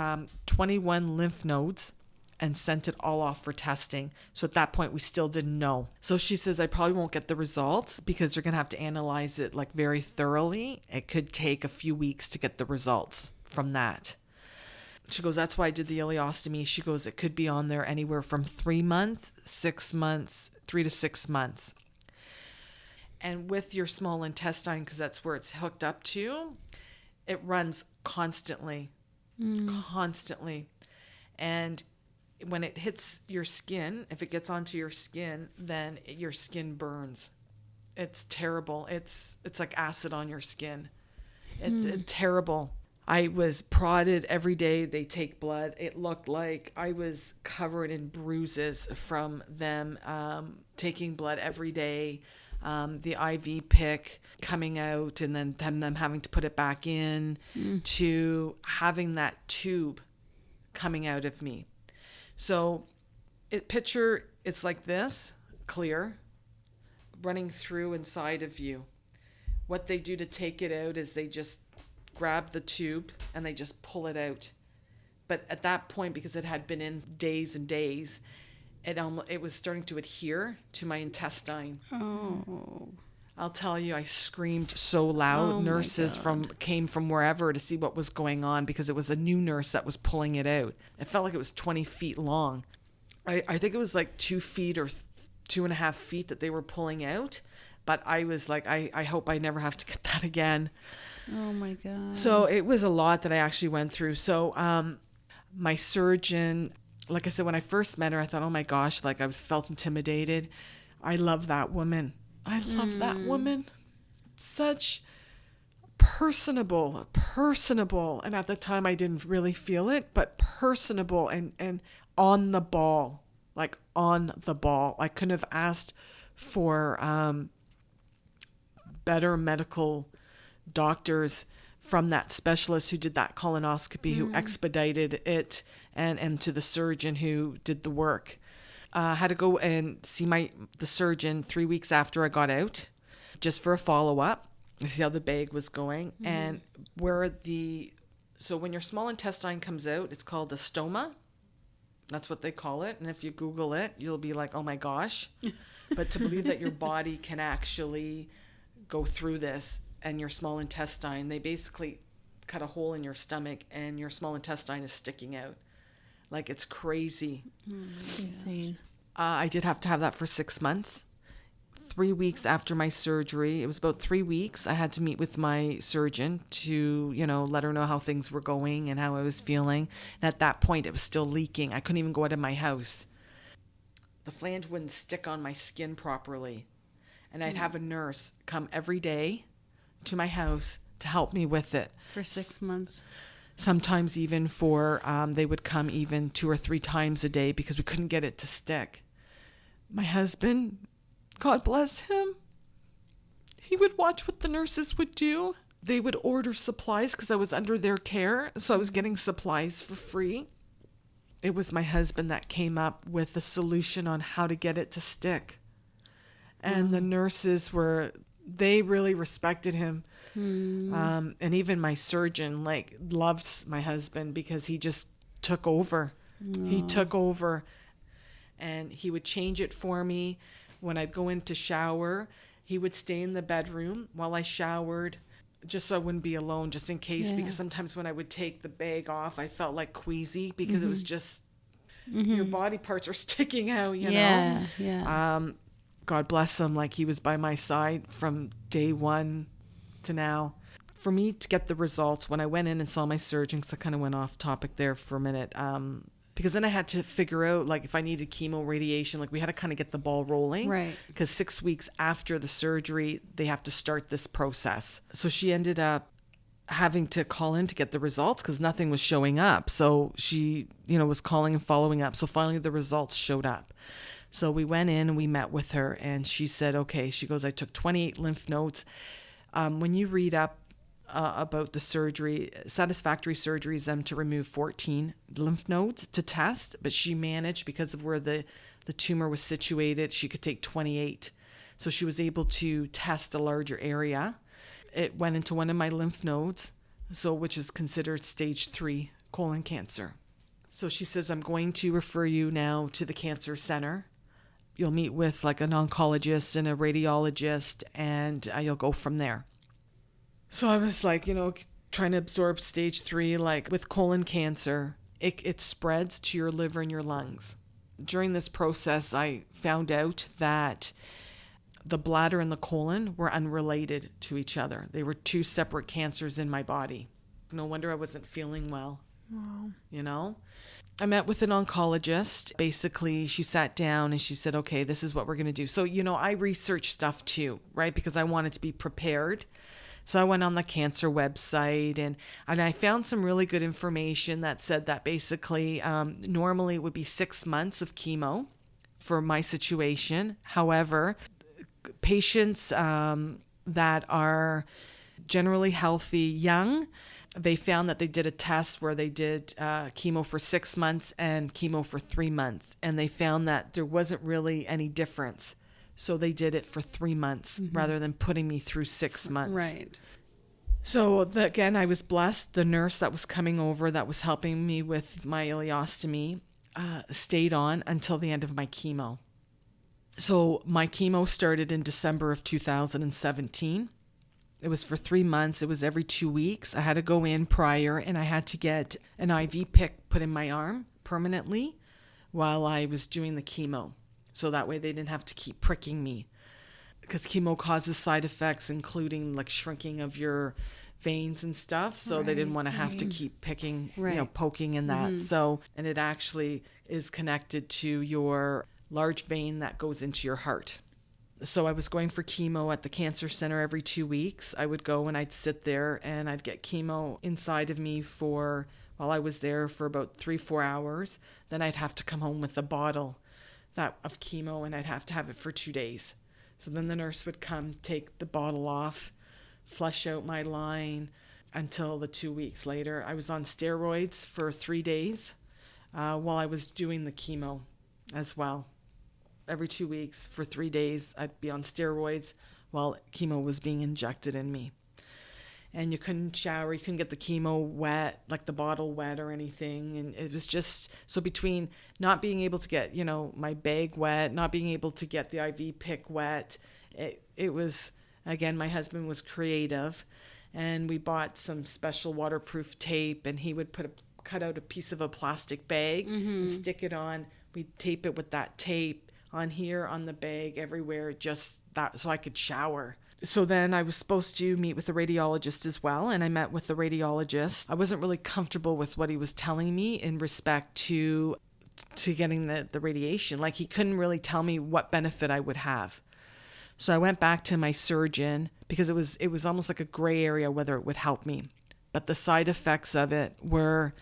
21 lymph nodes and sent it all off for testing. So at that point, we still didn't know. So she says, I probably won't get the results because they're going to have to analyze it like very thoroughly. It could take a few weeks to get the results from that. She goes, that's why I did the ileostomy. She goes, it could be on there anywhere from 3 months, 6 months, 3 to 6 months. And with your small intestine, because that's where it's hooked up to, it runs constantly. And when it hits your skin, if it gets onto your skin, then your skin burns. It's terrible. It's like acid on your skin. It's terrible. I was prodded every day. They take blood. It looked like I was covered in bruises from them taking blood every day. The IV pick coming out and then them having to put it back in, to having that tube coming out of me. So picture it's like this, clear, running through inside of you. What they do to take it out is they just grab the tube and they just pull it out. But at that point, because it had been in days and days, it was starting to adhere to my intestine. Oh. I'll tell you, I screamed so loud. Nurses came from wherever to see what was going on because it was a new nurse that was pulling it out. It felt like it was 20 feet long. I think it was like 2 feet or 2.5 feet that they were pulling out. But I was like, I hope I never have to get that again. Oh my God. So it was a lot that I actually went through. So my surgeon, like I said, when I first met her, I thought, oh my gosh, like felt intimidated. I love that woman. I love that woman. Such personable. And at the time I didn't really feel it, but personable and on the ball, like on the ball. I couldn't have asked for better medical doctors from that specialist who did that colonoscopy, who expedited it, and to the surgeon who did the work. I had to go and see the surgeon 3 weeks after I got out, just for a follow-up, to see how the bag was going. And so when your small intestine comes out, it's called a stoma. That's what they call it. And if you Google it, you'll be like, oh my gosh. But to believe that your body can actually go through this, and your small intestine, they basically cut a hole in your stomach and your small intestine is sticking out. Like, it's crazy. It's insane. I did have to have that for 6 months. 3 weeks after my surgery, it was about 3 weeks, I had to meet with my surgeon to, let her know how things were going and how I was feeling. And at that point, it was still leaking. I couldn't even go out of my house. The flange wouldn't stick on my skin properly. And I'd have a nurse come every day to my house to help me with it. For 6 months. Sometimes even they would come even 2 or 3 times a day because we couldn't get it to stick. My husband, God bless him, he would watch what the nurses would do. They would order supplies because I was under their care, so I was getting supplies for free. It was my husband that came up with a solution on how to get it to stick. And the nurses they really respected him. And even my surgeon loved my husband because he just took over. He took over and he would change it for me. When I'd go in to shower, he would stay in the bedroom while I showered, just so I wouldn't be alone, just in case, because sometimes when I would take the bag off, I felt like queasy because it was just your body parts are sticking out, you know? Yeah. God bless him, he was by my side from day one to now. for me to get the results, when I went in and saw my surgeon, because I kind of went off topic there for a minute, because then I had to figure out, like, if I needed chemo, radiation, like we had to kind of get the ball rolling. Right. Because 6 weeks after the surgery, they have to start this process. So she ended up having to call in to get the results because nothing was showing up. So she, was calling and following up. So finally the results showed up. So we went in and we met with her, and she said, okay, she goes, I took 28 lymph nodes. When you read up about the surgery, satisfactory surgery is them to remove 14 lymph nodes to test, but she managed, because of where the tumor was situated, she could take 28. So she was able to test a larger area. It went into one of my lymph nodes, which is considered stage 3 colon cancer. So she says, I'm going to refer you now to the cancer center. You'll meet with like an oncologist and a radiologist, and you'll go from there. So I was like, trying to absorb stage 3, like with colon cancer, it spreads to your liver and your lungs. During this process, I found out that the bladder and the colon were unrelated to each other. They were 2 separate cancers in my body. No wonder I wasn't feeling well. Wow. I met with an oncologist. Basically, she sat down and she said, okay, this is what we're going to do. So, I researched stuff too, right? Because I wanted to be prepared. So I went on the cancer website and I found some really good information that said that basically normally it would be 6 months of chemo for my situation. However, patients that are generally healthy, young, they found that they did a test where they did chemo for 6 months and chemo for 3 months. And they found that there wasn't really any difference. So they did it for 3 months rather than putting me through 6 months. Right. So again, I was blessed. The nurse that was coming over that was helping me with my ileostomy stayed on until the end of my chemo. So my chemo started in December of 2017. It was for 3 months. It was every 2 weeks. I had to go in prior and I had to get an IV pick put in my arm permanently while I was doing the chemo. So that way they didn't have to keep pricking me, because chemo causes side effects, including like shrinking of your veins and stuff. So they didn't want to have to keep picking, poking in that. So, and it actually is connected to your large vein that goes into your heart. So I was going for chemo at the cancer center every 2 weeks. I would go and I'd sit there and I'd get chemo inside of me while I was there for about 3-4 hours. Then I'd have to come home with a bottle of chemo, and I'd have to have it for 2 days. So then the nurse would come, take the bottle off, flush out my line until the 2 weeks later. I was on steroids for 3 days while I was doing the chemo as well. Every 2 weeks for 3 days, I'd be on steroids while chemo was being injected in me. And you couldn't shower, you couldn't get the chemo wet, like the bottle wet or anything. And it was just, so between not being able to get, my bag wet, not being able to get the IV pick wet, it was, again, my husband was creative, and we bought some special waterproof tape, and he would cut out a piece of a plastic bag and stick it on. We'd tape it with that tape on here, on the bag, everywhere, just that, so I could shower. So then I was supposed to meet with the radiologist as well, and I met with the radiologist. I wasn't really comfortable with what he was telling me in respect to getting the radiation. Like, he couldn't really tell me what benefit I would have. So I went back to my surgeon because it was almost like a gray area whether it would help me. But the side effects of it were,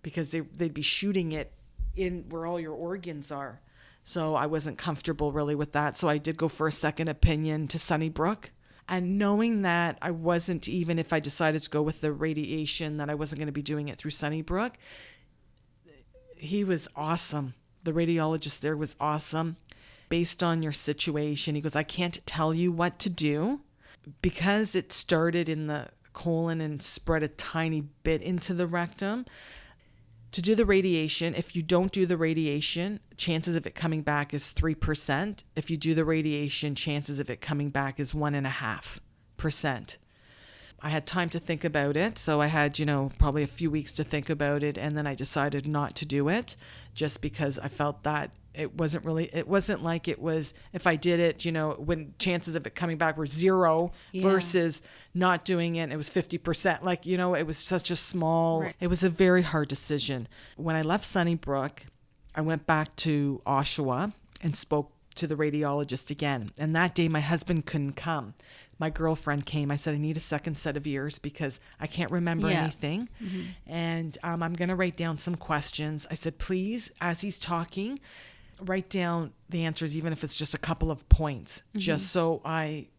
because they'd be shooting it in where all your organs are. So I wasn't comfortable really with that. So I did go for a second opinion to Sunnybrook. And knowing that I wasn't, even if I decided to go with the radiation, that I wasn't going to be doing it through Sunnybrook, he was awesome. The radiologist there was awesome. Based on your situation, he goes, I can't tell you what to do because it started in the colon and spread a tiny bit into the rectum. To do the radiation, if you don't do the radiation, chances of it coming back is 3%. If you do the radiation, chances of it coming back is 1.5%. I had time to think about it. So I had, probably a few weeks to think about it. And then I decided not to do it just because I felt that it wasn't like it was, if I did it, when chances of it coming back were 0 versus not doing it, it was 50%. Like, it was such a small, Right. It was a very hard decision. When I left Sunnybrook, I went back to Oshawa and spoke to the radiologist again. And that day my husband couldn't come. My girlfriend came. I said, I need a second set of ears because I can't remember anything. Mm-hmm. And I'm going to write down some questions. I said, please, as he's talking, write down the answers, even if it's just a couple of points, just so I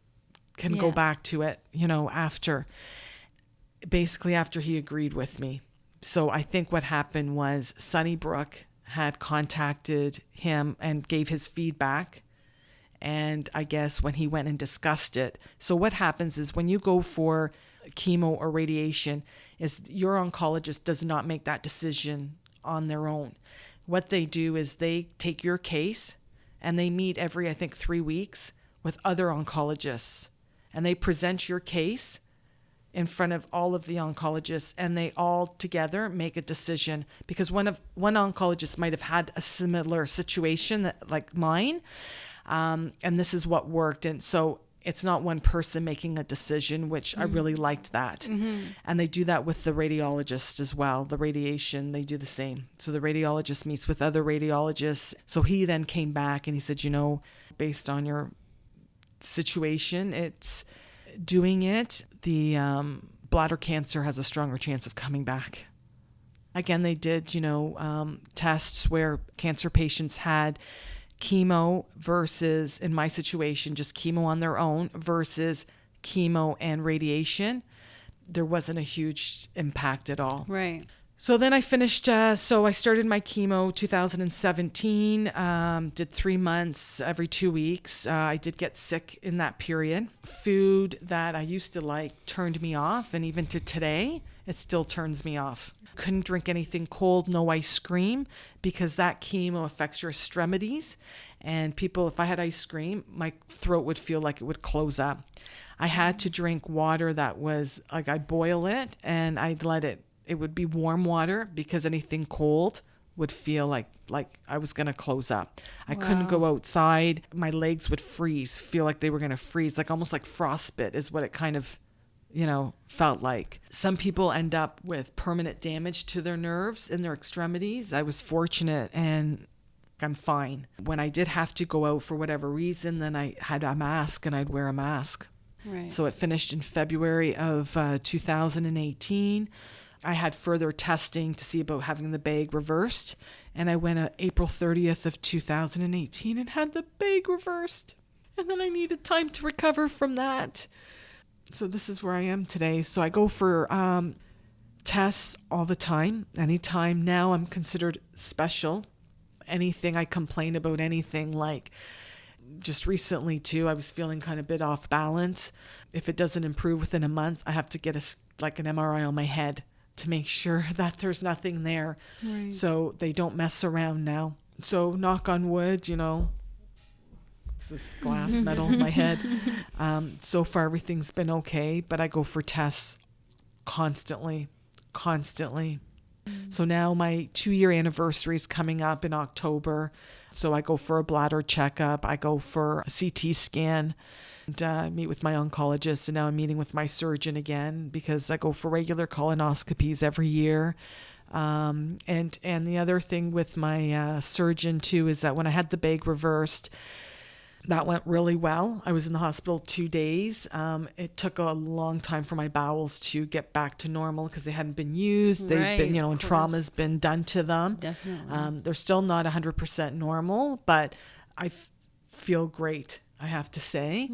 can go back to it, after he agreed with me. So I think what happened was Sunnybrook had contacted him and gave his feedback. And I guess when he went and discussed it. So what happens is when you go for chemo or radiation, is your oncologist does not make that decision on their own. What they do is they take your case and they meet every, I think, 3 weeks with other oncologists. And they present your case in front of all of the oncologists, and they all together make a decision, because one oncologist might have had a similar situation like mine. And this is what worked. And so it's not one person making a decision, which I really liked that. Mm-hmm. And they do that with the radiologist as well. The radiation, they do the same. So the radiologist meets with other radiologists. So he then came back and he said, based on your situation, it's doing it, the bladder cancer has a stronger chance of coming back. Again, they did, tests where cancer patients had chemo versus, in my situation, just chemo on their own versus chemo and radiation. There wasn't a huge impact at all. Right. So then I finished, so I started my chemo 2017, did 3 months every 2 weeks. I did get sick in that period. Food that I used to like turned me off, and even to today, it still turns me off. Couldn't drink anything cold, no ice cream, because that chemo affects your extremities. And if I had ice cream, my throat would feel like it would close up. I had to drink water that was like, I'd boil it and I'd let it would be warm water, because anything cold would feel like I was going to close up. I couldn't go outside. My legs would feel like they were going to freeze, like almost like frostbite is what it kind of felt like. Some people end up with permanent damage to their nerves in their extremities. I was fortunate and I'm fine. When I did have to go out for whatever reason, then I had a mask and I'd wear a mask. Right. So it finished in February of 2018. I had further testing to see about having the bag reversed. And I went April 30th of 2018 and had the bag reversed. And then I needed time to recover from that. So this is where I am today. So I go for tests all the time. Anytime now I'm considered special. Anything I complain about, anything, like just recently too, I was feeling kind of a bit off balance. If it doesn't improve within a month, I have to get an MRI on my head to make sure that there's nothing there. Right. So they don't mess around now. So knock on wood, it's this glass metal in my head. So far, everything's been okay, but I go for tests constantly. So now my 2-year anniversary is coming up in October. So I go for a bladder checkup. I go for a CT scan and meet with my oncologist. And now I'm meeting with my surgeon again, because I go for regular colonoscopies every year. And the other thing with my surgeon too is that when I had the bag reversed, that went really well. I was in the hospital 2 days. It took a long time for my bowels to get back to normal because they hadn't been used. They've been, and trauma's been done to them. Definitely. They're still not 100% normal, but I feel great, I have to say.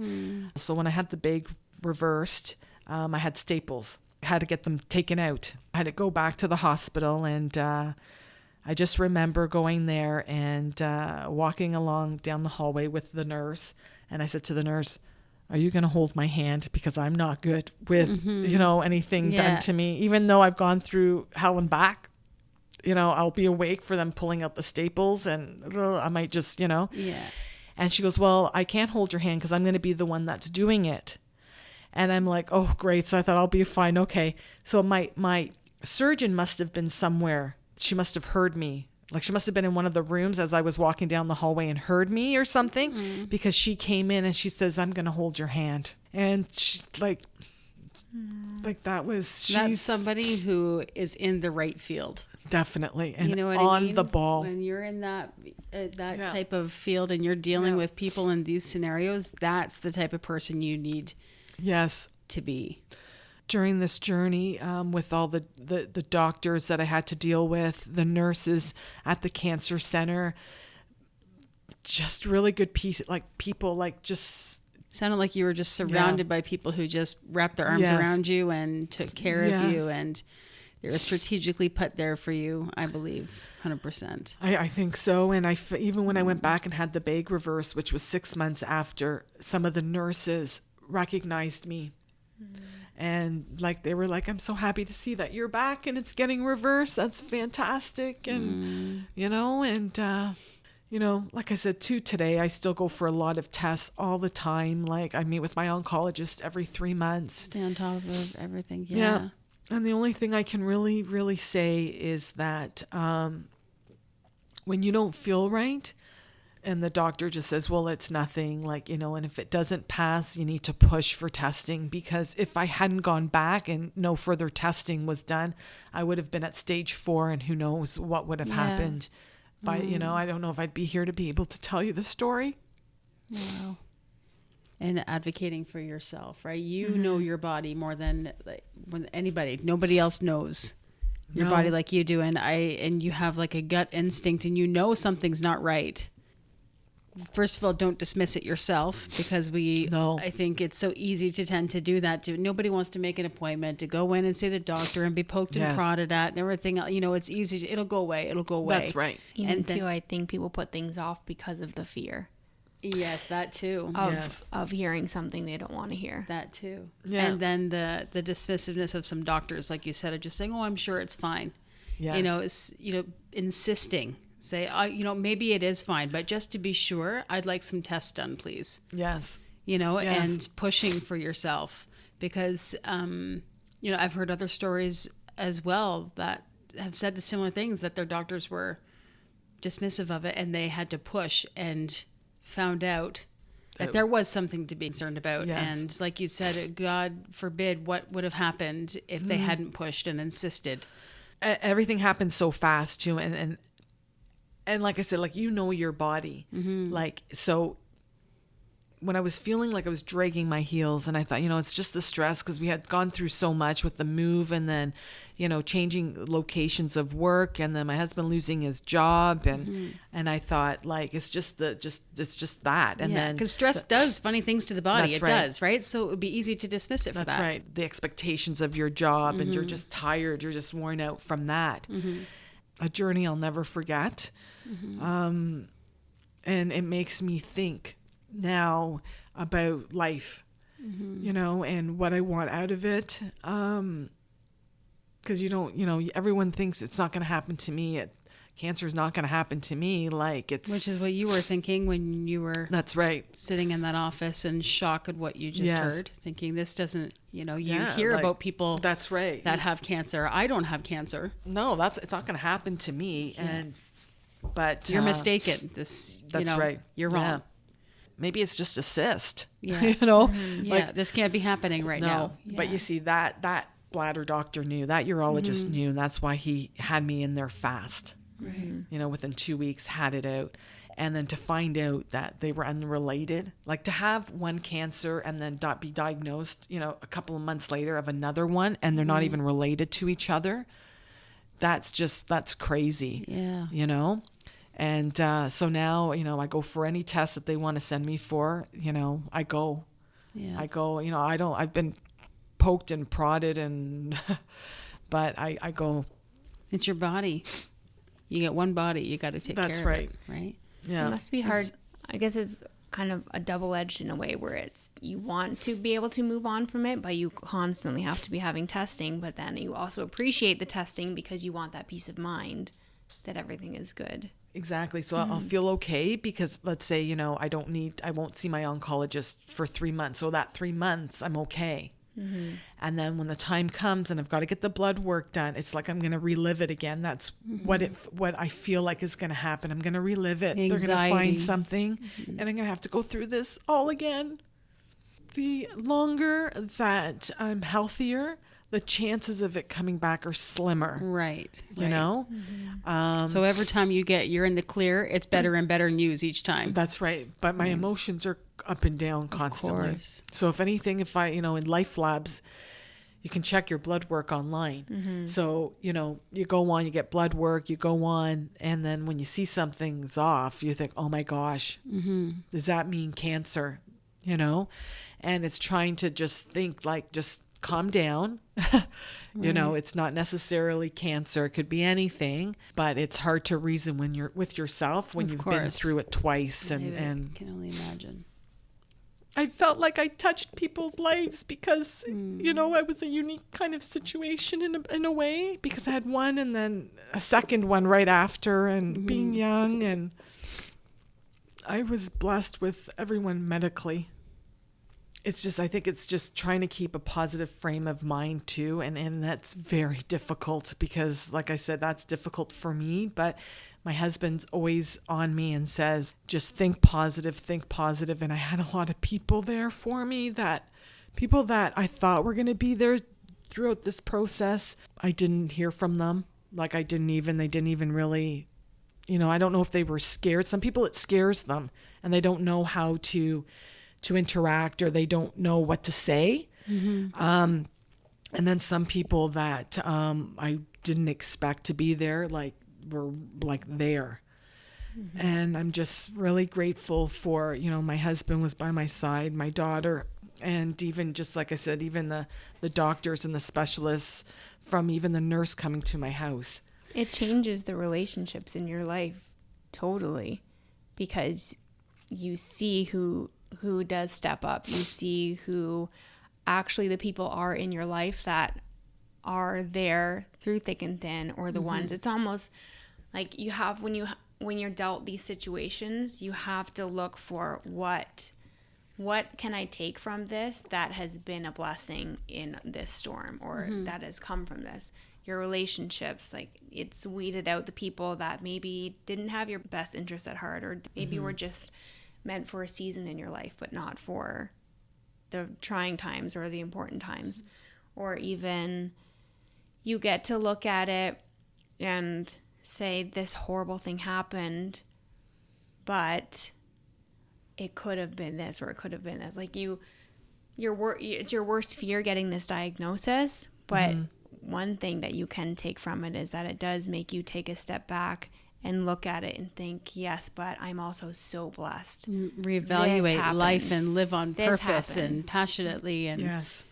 So when I had the bag reversed, I had staples. I had to get them taken out. I had to go back to the hospital, and I just remember going there and walking along down the hallway with the nurse. And I said to the nurse, are you going to hold my hand? Because I'm not good with, anything done to me. Even though I've gone through hell and back, I'll be awake for them pulling out the staples, and I might just, Yeah. And she goes, well, I can't hold your hand because I'm going to be the one that's doing it. And I'm like, oh, great. So I thought I'll be fine. Okay. So my surgeon must have been somewhere. She must have heard me. Like she must have been in one of the rooms as I was walking down the hallway and heard me or something, because she came in and she says, "I'm going to hold your hand." And she's like that's somebody who is in the right field. Definitely. And You know what on I mean? the ball. When you're in that Yeah. type of field and you're dealing Yeah. with people in these scenarios, that's the type of person you need Yes. to be. During this journey, with all the doctors that I had to deal with, the nurses at the cancer center, just really good people, like just, Sounded like you were just surrounded by people who just wrapped their arms Yes. around you and took care of you, Yes. and they were strategically put there for you, I believe, 100%. I think so. And even when I went back and had the bag reverse, which was 6 months after, some of the nurses recognized me. And like, they were like, "I'm so happy to see that you're back and it's getting reversed. That's fantastic." And, you know, and, you know, like I said too, today, I still go for a lot of tests all the time. Like I meet with my oncologist every 3 months. Stay on top of everything. Yeah. Yeah. And the only thing I can really, really say is that when you don't feel right and the doctor just says, "Well, it's nothing," like, you know, and if it doesn't pass, you need to push for testing, because if I hadn't gone back and no further testing was done, I would have been at stage 4, and who knows what would have happened. But, you know, I don't know if I'd be here to be able to tell you the story. Wow. And advocating for yourself, right? You know your body more than anybody. Nobody else knows your body like you do. And you have like a gut instinct, and you know something's not right. First of all, don't dismiss it yourself, because I think it's so easy to tend to do that too. Nobody wants to make an appointment to go in and see the doctor and be poked and prodded at and everything else. You know, it's easy. It'll go away. It'll go away. That's right. Even too, I think people put things off because of the fear Yes, that too. of hearing something they don't want to hear. That too. Yeah. And then the dismissiveness of some doctors, like you said, are just saying, "Oh, I'm sure it's fine." Yes. You know, it's, you know, insisting. Say, you know, maybe it is fine, but just to be sure, I'd like some tests done, please. Yes. You know, Yes. and pushing for yourself, because, you know, I've heard other stories as well that have said the similar things, that their doctors were dismissive of it and they had to push and found out that there was something to be concerned about. Yes. And like you said, God forbid what would have happened if they hadn't pushed and insisted. Everything happened so fast too. And like I said, like, you know your body. Like, so when I was feeling like I was dragging my heels, and I thought, you know, it's just the stress, because we had gone through so much with the move, and then, you know, changing locations of work, and then my husband losing his job, and I thought, like, it's just that. And then because stress does funny things to the body. That's It right. does, right? So it would be easy to dismiss it for that's that. right. The expectations of your job, and you're just tired. You're just worn out from that. A journey I'll never forget. And it makes me think now about life, you know, and what I want out of it. Because you don't, you know, everyone thinks it's not going to happen to me. Cancer is not going to happen to me. Like, it's, Which is what you were thinking when you were that's right. sitting in that office in shock at what you just Yes. heard, thinking this doesn't, you know, you Yeah, hear like, about people That's right. that have cancer. I don't have cancer. No, it's not going to happen to me. But You're mistaken. That's right. You're wrong. Yeah. Maybe it's just a cyst. Yeah. You know, Yeah, this can't be happening right now. But you see, that bladder doctor knew, that urologist knew, and that's why he had me in there fast. Right. You know, within 2 weeks, had it out. And then to find out that they were unrelated, like to have one cancer and then be diagnosed, you know, a couple of months later of another one, and they're not even related to each other. That's crazy. Yeah. You know? And so now, you know, I go for any test that they want to send me for, you know, I go. Yeah. I go, you know, I've been poked and prodded, and but I go. It's your body. You get one body. You got to take That's care right. of it, right? Yeah. It must be hard. I guess it's kind of a double-edged in a way, where it's, you want to be able to move on from it, but you constantly have to be having testing, but then you also appreciate the testing because you want that peace of mind that everything is good. Exactly. So I'll feel okay, because let's say, you know, I won't see my oncologist for 3 months. So that 3 months, I'm okay. And then when the time comes and I've got to get the blood work done, it's like I'm going to relive it again. That's what I feel like is going to happen. I'm going to relive it. Anxiety. They're going to find something and I'm going to have to go through this all again. The longer that I'm healthier, the chances of it coming back are slimmer. Right. You know? So every time you're in the clear, it's better and better news each time. That's right. But my emotions are up and down constantly. course. So if anything, if I, in Life Labs, you can check your blood work online. So, you go on, you get blood work, you go on, and then when you see something's off, you think, oh my gosh, does that mean cancer? And it's trying to just think just calm down. It's not necessarily cancer. It could be anything, but it's hard to reason when you're with yourself, when you've been through it twice. And I can only imagine. I felt like I touched people's lives because, I was a unique kind of situation in a way, because I had one and then a second one right after, and being young, and I was blessed with everyone medically. I think it's just trying to keep a positive frame of mind too. And that's very difficult because, like I said, that's difficult for me. But my husband's always on me and says, just think positive. And I had a lot of people there for me, people that I thought were going to be there throughout this process. I didn't hear from them. They didn't even really, I don't know if they were scared. Some people, it scares them and they don't know how to interact, or they don't know what to say. And then some people that I didn't expect to be there, were there. And I'm just really grateful for, my husband was by my side, my daughter, and even just like I said, even the doctors and the specialists, from even the nurse coming to my house. It changes the relationships in your life totally, because you see who does step up. You see who actually the people are in your life that are there through thick and thin, or the ones. It's almost like you have, when you're dealt these situations, you have to look for what can I take from this that has been a blessing in this storm, or that has come from this. Your relationships, it's weeded out the people that maybe didn't have your best interests at heart, or maybe were just meant for a season in your life, but not for the trying times or the important times. Or even you get to look at it and say, this horrible thing happened, but it could have been this, or it could have been this. It's your worst fear getting this diagnosis, but one thing that you can take from it is that it does make you take a step back and look at it and think, yes, but I'm also so blessed. Reevaluate life and live on purpose and passionately. And, yes.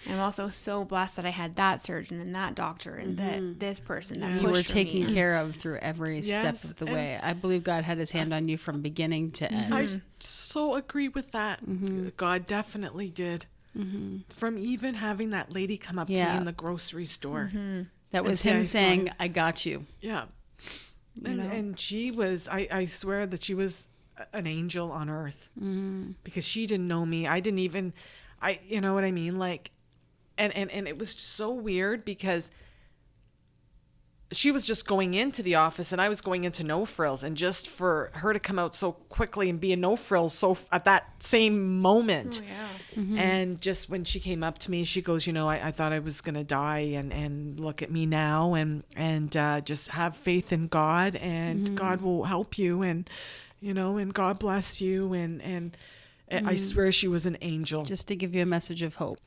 I'm also so blessed that I had that surgeon and that doctor and that this person that you were pushed for taken me. care of through every step of the way. I believe God had his hand on you from beginning to end. I so agree with that. God definitely did. From even having that lady come up to me in the grocery store. That was him saying, I got you. Yeah. And she was, I swear that she was an angel on earth, because she didn't know me. I didn't even, you know what I mean? And it was so weird because she was just going into the office and I was going into No Frills, and just for her to come out so quickly and be a No Frills at that same moment. And just when she came up to me, she goes, I thought I was going to die, and look at me now, and just have faith in God, and God will help you, and God bless you. And I swear she was an angel. Just to give you a message of hope.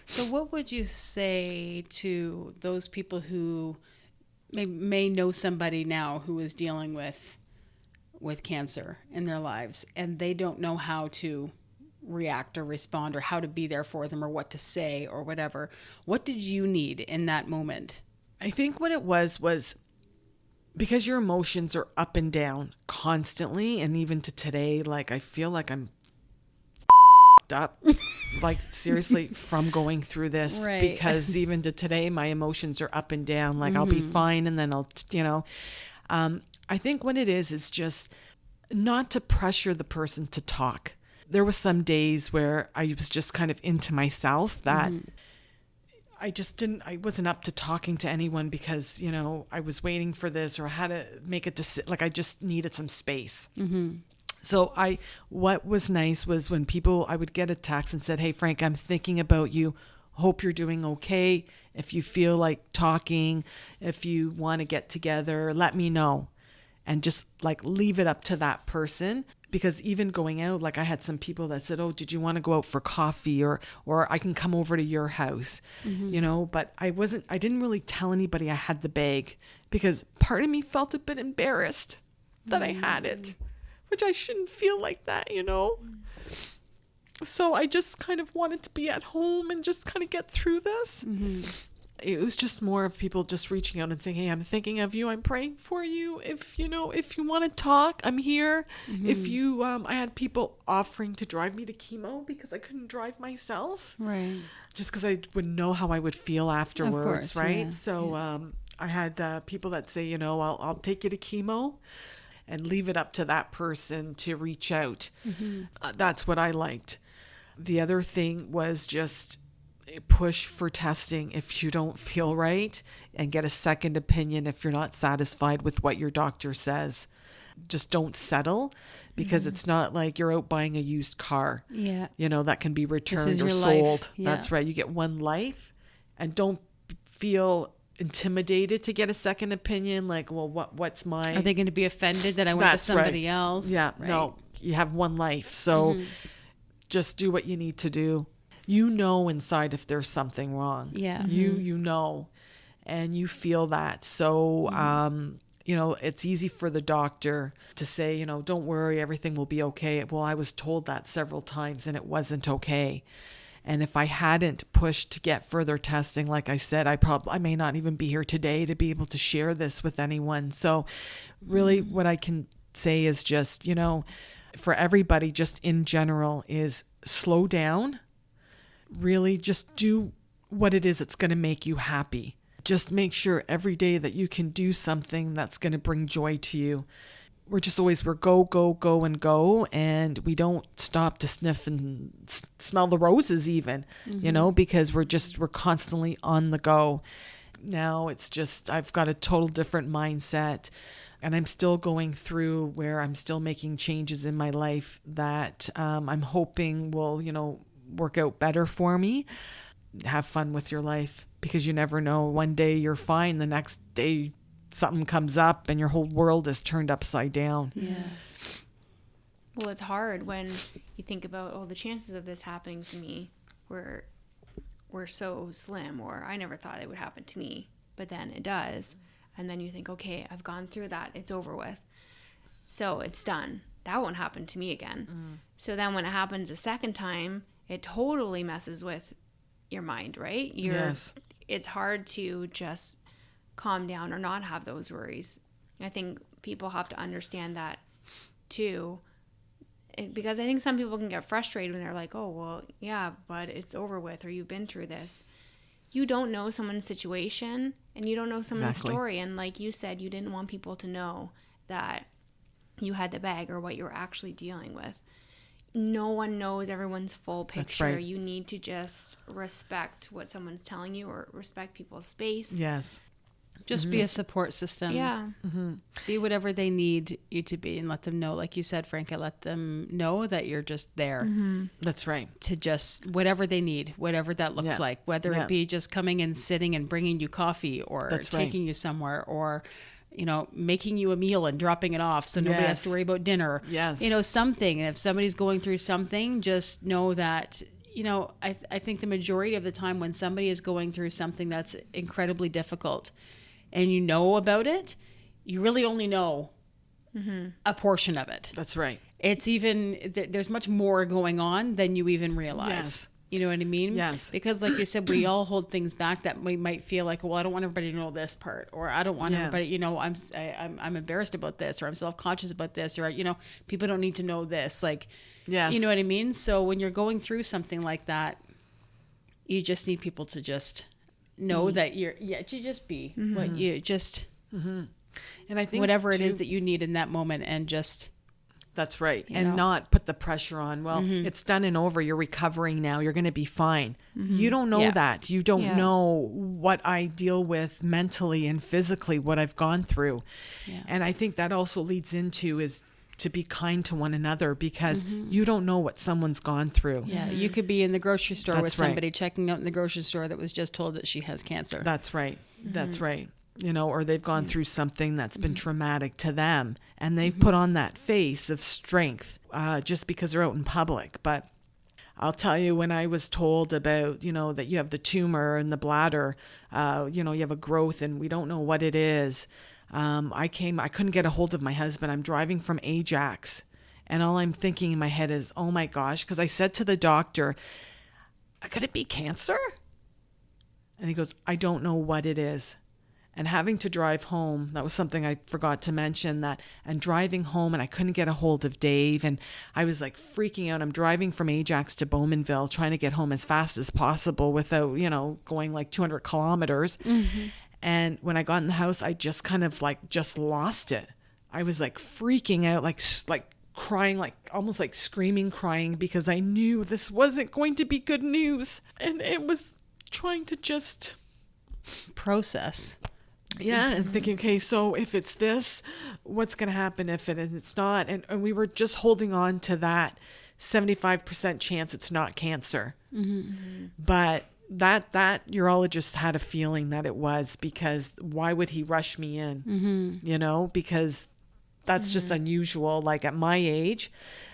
So what would you say to those people who may know somebody now who is dealing with cancer in their lives, and they don't know how to react or respond, or how to be there for them, or what to say, or whatever? What did you need in that moment? I think what it was because your emotions are up and down constantly, and even to today, I feel like I'm up, seriously, from going through this, right. Because even to today, my emotions are up and down. I'll be fine, and then I'll, I think what it is just not to pressure the person to talk. there was some days where I was just kind of into myself that I wasn't up to talking to anyone because, you know, I was waiting for this or I had to make a decision. Like I just needed some space. So what was nice was when I would get a text and said, "Hey, Frank, I'm thinking about you. Hope you're doing okay. If you feel like talking, if you want to get together, let me know." And just like leave it up to that person. Because even going out, like I had some people that said, "Oh, did you want to go out for coffee or I can come over to your house," you know, but I didn't really tell anybody I had the bag because part of me felt a bit embarrassed that I had it, which I shouldn't feel like that, you know? So I just kind of wanted to be at home and just kind of get through this. It was just more of people just reaching out and saying, "Hey, I'm thinking of you. I'm praying for you. If you want to talk, I'm here." If you, I had people offering to drive me to chemo because I couldn't drive myself. Right. Just because I would know how I would feel afterwards. Of course, right. yeah. So, I had people that say, I'll take you to chemo and leave it up to that person to reach out. That's what I liked. The other thing was just push for testing if you don't feel right and get a second opinion if you're not satisfied with what your doctor says. Just don't settle because it's not like you're out buying a used car. Yeah. That can be returned or your sold. life. Yeah. That's right. You get one life and don't feel intimidated to get a second opinion. Like, well, what's my... Are they going to be offended that I went to somebody else? Yeah. Right. No, you have one life. So just do what you need to do. You know inside if there's something wrong. Yeah. You know, and you feel that. So, it's easy for the doctor to say, don't worry, everything will be okay. Well, I was told that several times and it wasn't okay. And if I hadn't pushed to get further testing, like I said, I may not even be here today to be able to share this with anyone. So really what I can say is just, for everybody, just in general, is slow down. Really just do what it is that's going to make you happy. Just make sure every day that you can do something that's going to bring joy to you. We're go, go, go, and go. And we don't stop to sniff and smell the roses even, because we're constantly on the go. Now it's just, I've got a total different mindset and I'm still going through where I'm still making changes in my life that I'm hoping will, work out better for me. Have fun with your life because you never know. One day you're fine. The next day something comes up and your whole world is turned upside down. Yeah. Well, it's hard when you think about, the chances of this happening to me were so slim, or I never thought it would happen to me, but then it does. And then you think, okay, I've gone through that. It's over with. So it's done. That won't happen to me again. So then when it happens a second time, it totally messes with your mind, right? Yes. It's hard to just calm down or not have those worries. I think people have to understand that too, because I think some people can get frustrated when they're like, "Oh, well, yeah, but it's over with," or "You've been through this." You don't know someone's situation and you don't know someone's story. And like you said, you didn't want people to know that you had the bag or what you were actually dealing with. No one knows everyone's full picture. That's right. You need to just respect what someone's telling you or respect people's space. Yes. Just be a support system. Yeah. Be whatever they need you to be and let them know, like you said, Franca, let them know that you're just there. That's right. To just whatever they need, whatever that looks like, whether it be just coming and sitting and bringing you coffee or taking you somewhere or, making you a meal and dropping it off so nobody has to worry about dinner. Yes. Something. If somebody's going through something, just know that, I think the majority of the time when somebody is going through something that's incredibly difficult and you know about it, you really only know a portion of it. That's right. It's even, there's much more going on than you even realize. Yes. You know what I mean? Yes. Because like you said, we all hold things back that we might feel like, well, I don't want everybody to know this part, or I don't want everybody, I'm embarrassed about this, or I'm self-conscious about this, or, people don't need to know this. Like, you know what I mean? So when you're going through something like that, you just need people to just know that to just be what you just, and I think whatever it is that you need in that moment, and just That's right. You And know? not put the pressure on. Well, it's done and over. You're recovering now. You're going to be fine. You don't know Yeah. that. You don't Yeah. know what I deal with mentally and physically, what I've gone through. Yeah. And I think that also leads into is to be kind to one another, because you don't know what someone's gone through. Yeah, you could be in the grocery store with That's right. somebody checking out in the grocery store that was just told that she has cancer. That's right. That's right. You know, or they've gone through something that's been traumatic to them, and they've put on that face of strength just because they're out in public. But I'll tell you, when I was told about, you know, that you have the tumor in the bladder, you know, you have a growth and we don't know what it is. I couldn't get a hold of my husband. I'm driving from Ajax, and all I'm thinking in my head is, oh my gosh, because I said to the doctor, could it be cancer? And he goes, I don't know what it is. And having to drive home, that was something I forgot to mention, that, and driving home, and I couldn't get a hold of Dave, and I was like freaking out. I'm driving from Ajax to Bowmanville, trying to get home as fast as possible without, you know, going like 200 kilometers. And when I got in the house, I just kind of like just lost it. I was like freaking out, like crying, like almost like screaming, crying, because I knew this wasn't going to be good news. And it was trying to just Process. yeah, and thinking, okay, so if it's this, what's going to happen if it's not? And we were just holding on to that 75% chance it's not cancer. But that urologist had a feeling that it was, because why would he rush me in? You know, because that's just unusual. Like at my age,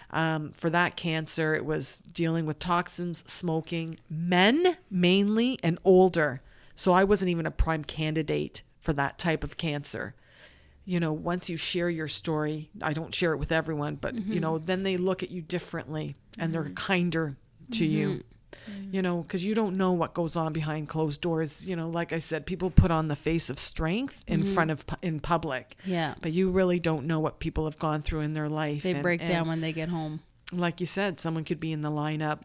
for that cancer, it was dealing with toxins, smoking, men mainly, and older. So I wasn't even a prime candidate for that type of cancer. You know, once you share your story, I don't share it with everyone, but, you know, then they look at you differently and they're kinder to you, you know, because you don't know what goes on behind closed doors. You know, like I said, people put on the face of strength in front of, in public. Yeah. But you really don't know what people have gone through in their life. They and break down when they get home. like you said, someone could be in the lineup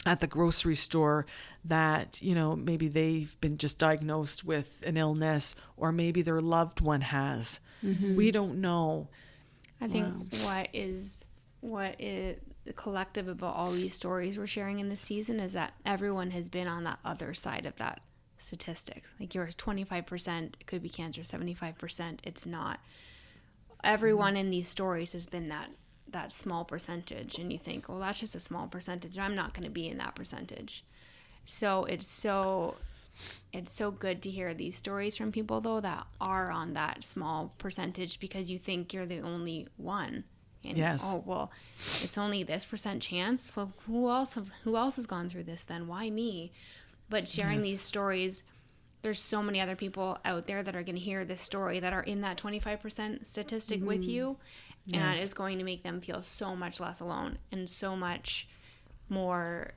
at the grocery store that, you know, maybe they've been just diagnosed with an illness, or maybe their loved one has. We don't know. I think what is the collective about all these stories we're sharing in this season is that everyone has been on that other side of that statistic. Like yours, 25%, it could be cancer, 75%, it's not. Everyone in these stories has been that small percentage, and you think, well, that's just a small percentage. I'm not going to be in that percentage. So it's so good to hear these stories from people, though, that are on that small percentage, because you think you're the only one. And, Yes. oh, well, it's only this % chance. So who else has gone through this then? Why me? But sharing these stories, there's so many other people out there that are going to hear this story that are in that 25% statistic with you. And it's going to make them feel so much less alone and so much more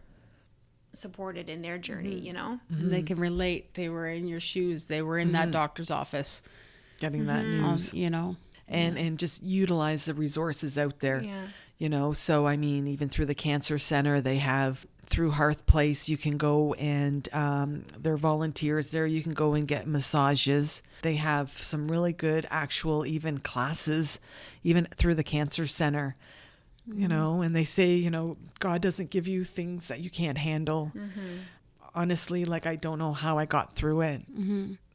supported in their journey, you know? And they can relate. They were in your shoes. They were in that doctor's office, Getting that news. you know? And just utilize the resources out there. Yeah. You know, so I mean, even through the Cancer Center, they have, through Hearth Place, you can go and there are volunteers there. You can go and get massages. They have some really good actual even classes, even through the Cancer Center, you know, and they say, you know, God doesn't give you things that you can't handle. Honestly, like, I don't know how I got through it.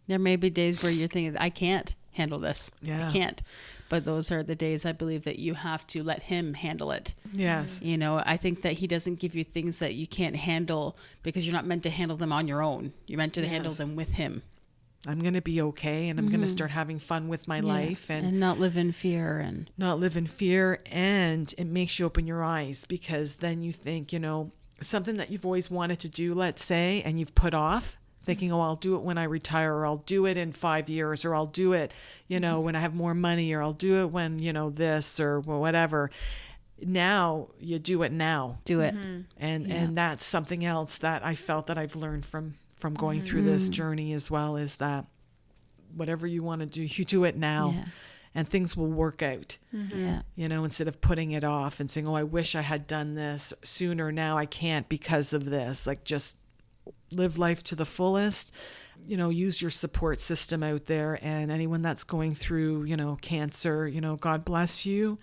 There may be days where you're thinking, I can't handle this. Yeah. I can't. But those are the days, I believe, that you have to let him handle it. Yes. You know, I think that he doesn't give you things that you can't handle because you're not meant to handle them on your own. You're meant to handle them with him. I'm going to be okay, and I'm going to start having fun with my life and not live in fear not live in fear. And it makes you open your eyes, because then you think, you know, something that you've always wanted to do, let's say, and you've put off, thinking, oh, I'll do it when I retire, or I'll do it in 5 years, or I'll do it, you know, when I have more money, or I'll do it when, you know, this or whatever. Now you do it now. Do it. And that's something else that I felt that I've learned from going through this journey as well, is that whatever you want to do, you do it now. Yeah. And things will work out, Yeah. you know, instead of putting it off and saying, oh, I wish I had done this sooner. Now I can't because of this. Like, just live life to the fullest, you know, use your support system out there. And anyone that's going through, you know, cancer, you know, God bless you.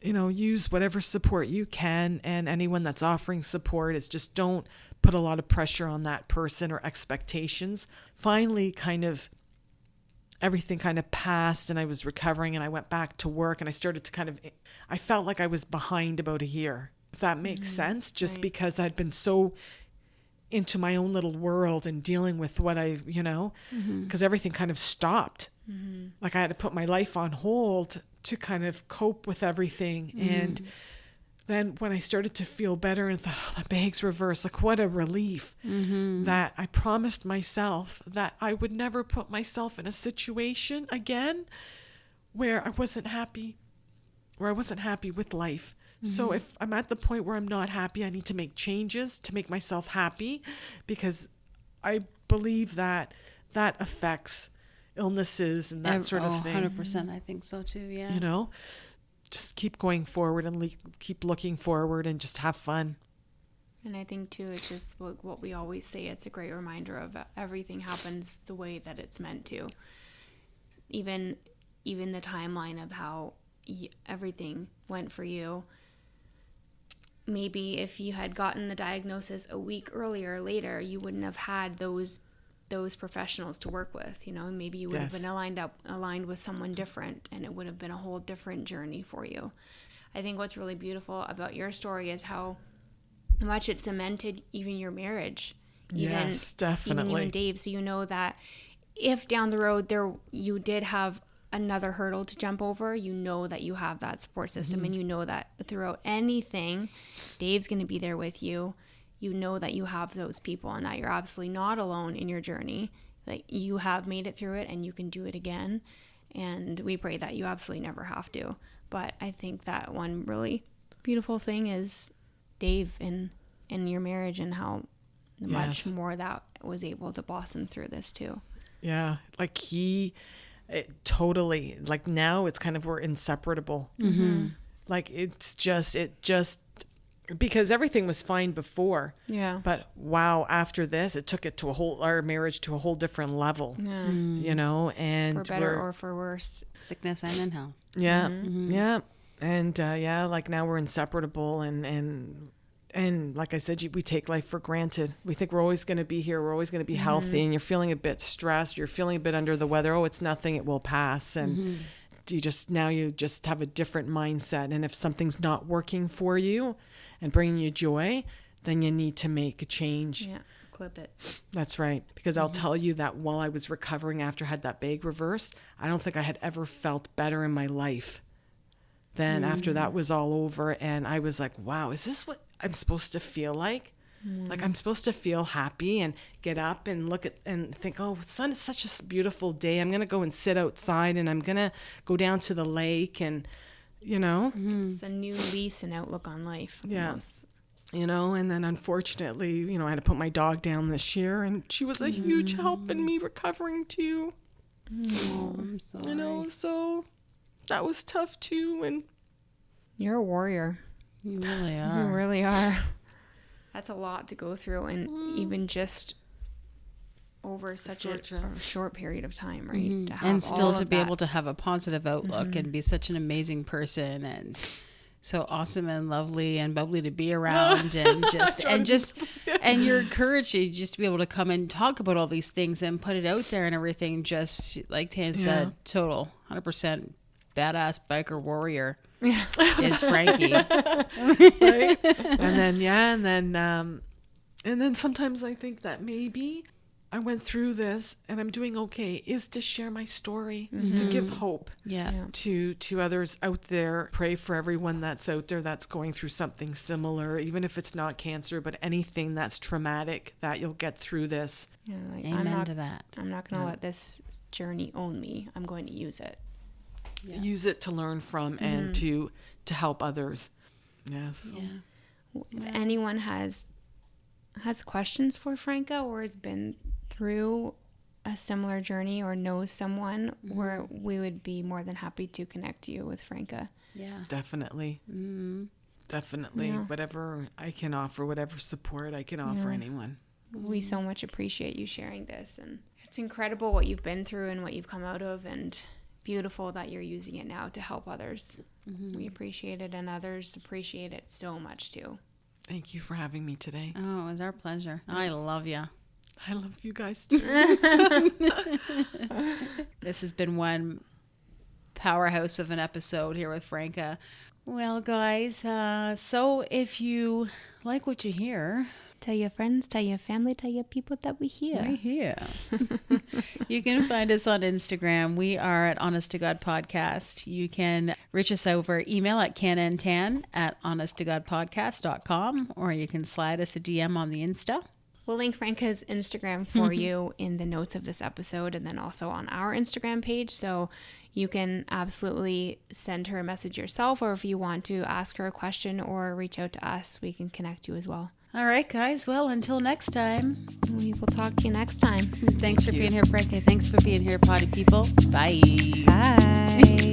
use whatever support you can. And anyone that's offering support is just don't put a lot of pressure on that person or expectations. Finally, everything kind of passed and I was recovering and I went back to work and I started to I felt like I was behind about a year, if that makes sense, just right. because I'd been so into my own little world and dealing with what because everything kind of stopped. Like I had to put my life on hold to kind of cope with everything. And then when I started to feel better and thought, the bag's reversed, like what a relief that I promised myself that I would never put myself in a situation again where I wasn't happy with life. So if I'm at the point where I'm not happy, I need to make changes to make myself happy, because I believe that affects illnesses and that sort of thing. 100%. I think so too. Yeah. Just keep going forward and keep looking forward and just have fun. And I think too, it's just what we always say. It's a great reminder of everything happens the way that it's meant to. Even the timeline of how everything went for you. Maybe if you had gotten the diagnosis a week earlier or later, you wouldn't have had those professionals to work with, maybe you would have been aligned with someone different, and it would have been a whole different journey for you. I think what's really beautiful about your story is how much it cemented even your marriage. Yes, definitely. Even you and Dave. So that if down the road you did have another hurdle to jump over, that you have that support system, and that throughout anything, Dave's going to be there with you. That you have those people and that you're absolutely not alone in your journey. Like you have made it through it and you can do it again. And we pray that you absolutely never have to. But I think that one really beautiful thing is Dave in your marriage and how much more that was able to blossom through this too. Yeah. Like totally, like now it's kind of, we're inseparable. Like it just, because everything was fine before. Yeah. But wow, after this, it took it to our marriage to a whole different level. Yeah. And for better or for worse, sickness and in health. Yeah. Yeah. And like now we're inseparable, and like I said, we take life for granted. We think we're always going to be here. We're always going to be healthy, and you're feeling a bit stressed. You're feeling a bit under the weather. Oh, it's nothing. It will pass. And you just have a different mindset. And if something's not working for you and bringing you joy, then you need to make a change. Yeah, clip it. That's right. Because I'll tell you that while I was recovering after I had that bag reversed, I don't think I had ever felt better in my life than after that was all over. And I was like, wow, is this what I'm supposed to feel like? Like I'm supposed to feel happy and get up and look at and think, oh, it's such a beautiful day. I'm going to go and sit outside and I'm going to go down to the lake and, It's a new lease and outlook on life. Yes. And then unfortunately, I had to put my dog down this year, and she was a huge help in me recovering too. Oh, I'm sorry. So that was tough too. And you're a warrior. You really are. You really are. That's a lot to go through, and even just over such a short period of time, right? To have and still to be that. able to have a positive outlook and be such an amazing person and so awesome and lovely and bubbly to be around and you're encouraged just to be able to come and talk about all these things and put it out there and everything. Just like Tan said, total 100% badass biker warrior. Is Frankie. Right? And then sometimes I think that maybe I went through this and I'm doing okay is to share my story, to give hope to others out there. Pray for everyone that's out there that's going through something similar, even if it's not cancer, but anything that's traumatic, that you'll get through this. Yeah, Amen to that. I'm not going to let this journey own me. I'm going to use it. Yeah. Use it to learn from and to help others. Yes. Yeah. If anyone has questions for Franca or has been through a similar journey or knows someone, where we would be more than happy to connect you with Franca. Yeah. Definitely. Definitely. Yeah. Whatever I can offer, whatever support I can offer anyone. We so much appreciate you sharing this, and it's incredible what you've been through and what you've come out of, and beautiful that you're using it now to help others. We appreciate it, and others appreciate it so much too. Thank you for having me today. Oh, it was our pleasure. I love you. I love you guys too. This has been one powerhouse of an episode here with Franca. Well, guys, so if you like what you hear, Tell your friends, tell your family, tell your people that we here. we're here. You can find us on Instagram. We are at Honest to God Podcast. You can reach us over email at canandtan@honesttogodpodcast.com, or you can slide us a DM on the Insta. We'll link Franca's Instagram for you in the notes of this episode, and then also on our Instagram page. So you can absolutely send her a message yourself, or if you want to ask her a question or reach out to us, we can connect you as well. All right, guys. Well, until next time. We will talk to you next time. Thanks for being here, Franca. Thanks for being here, potty people. Bye. Bye.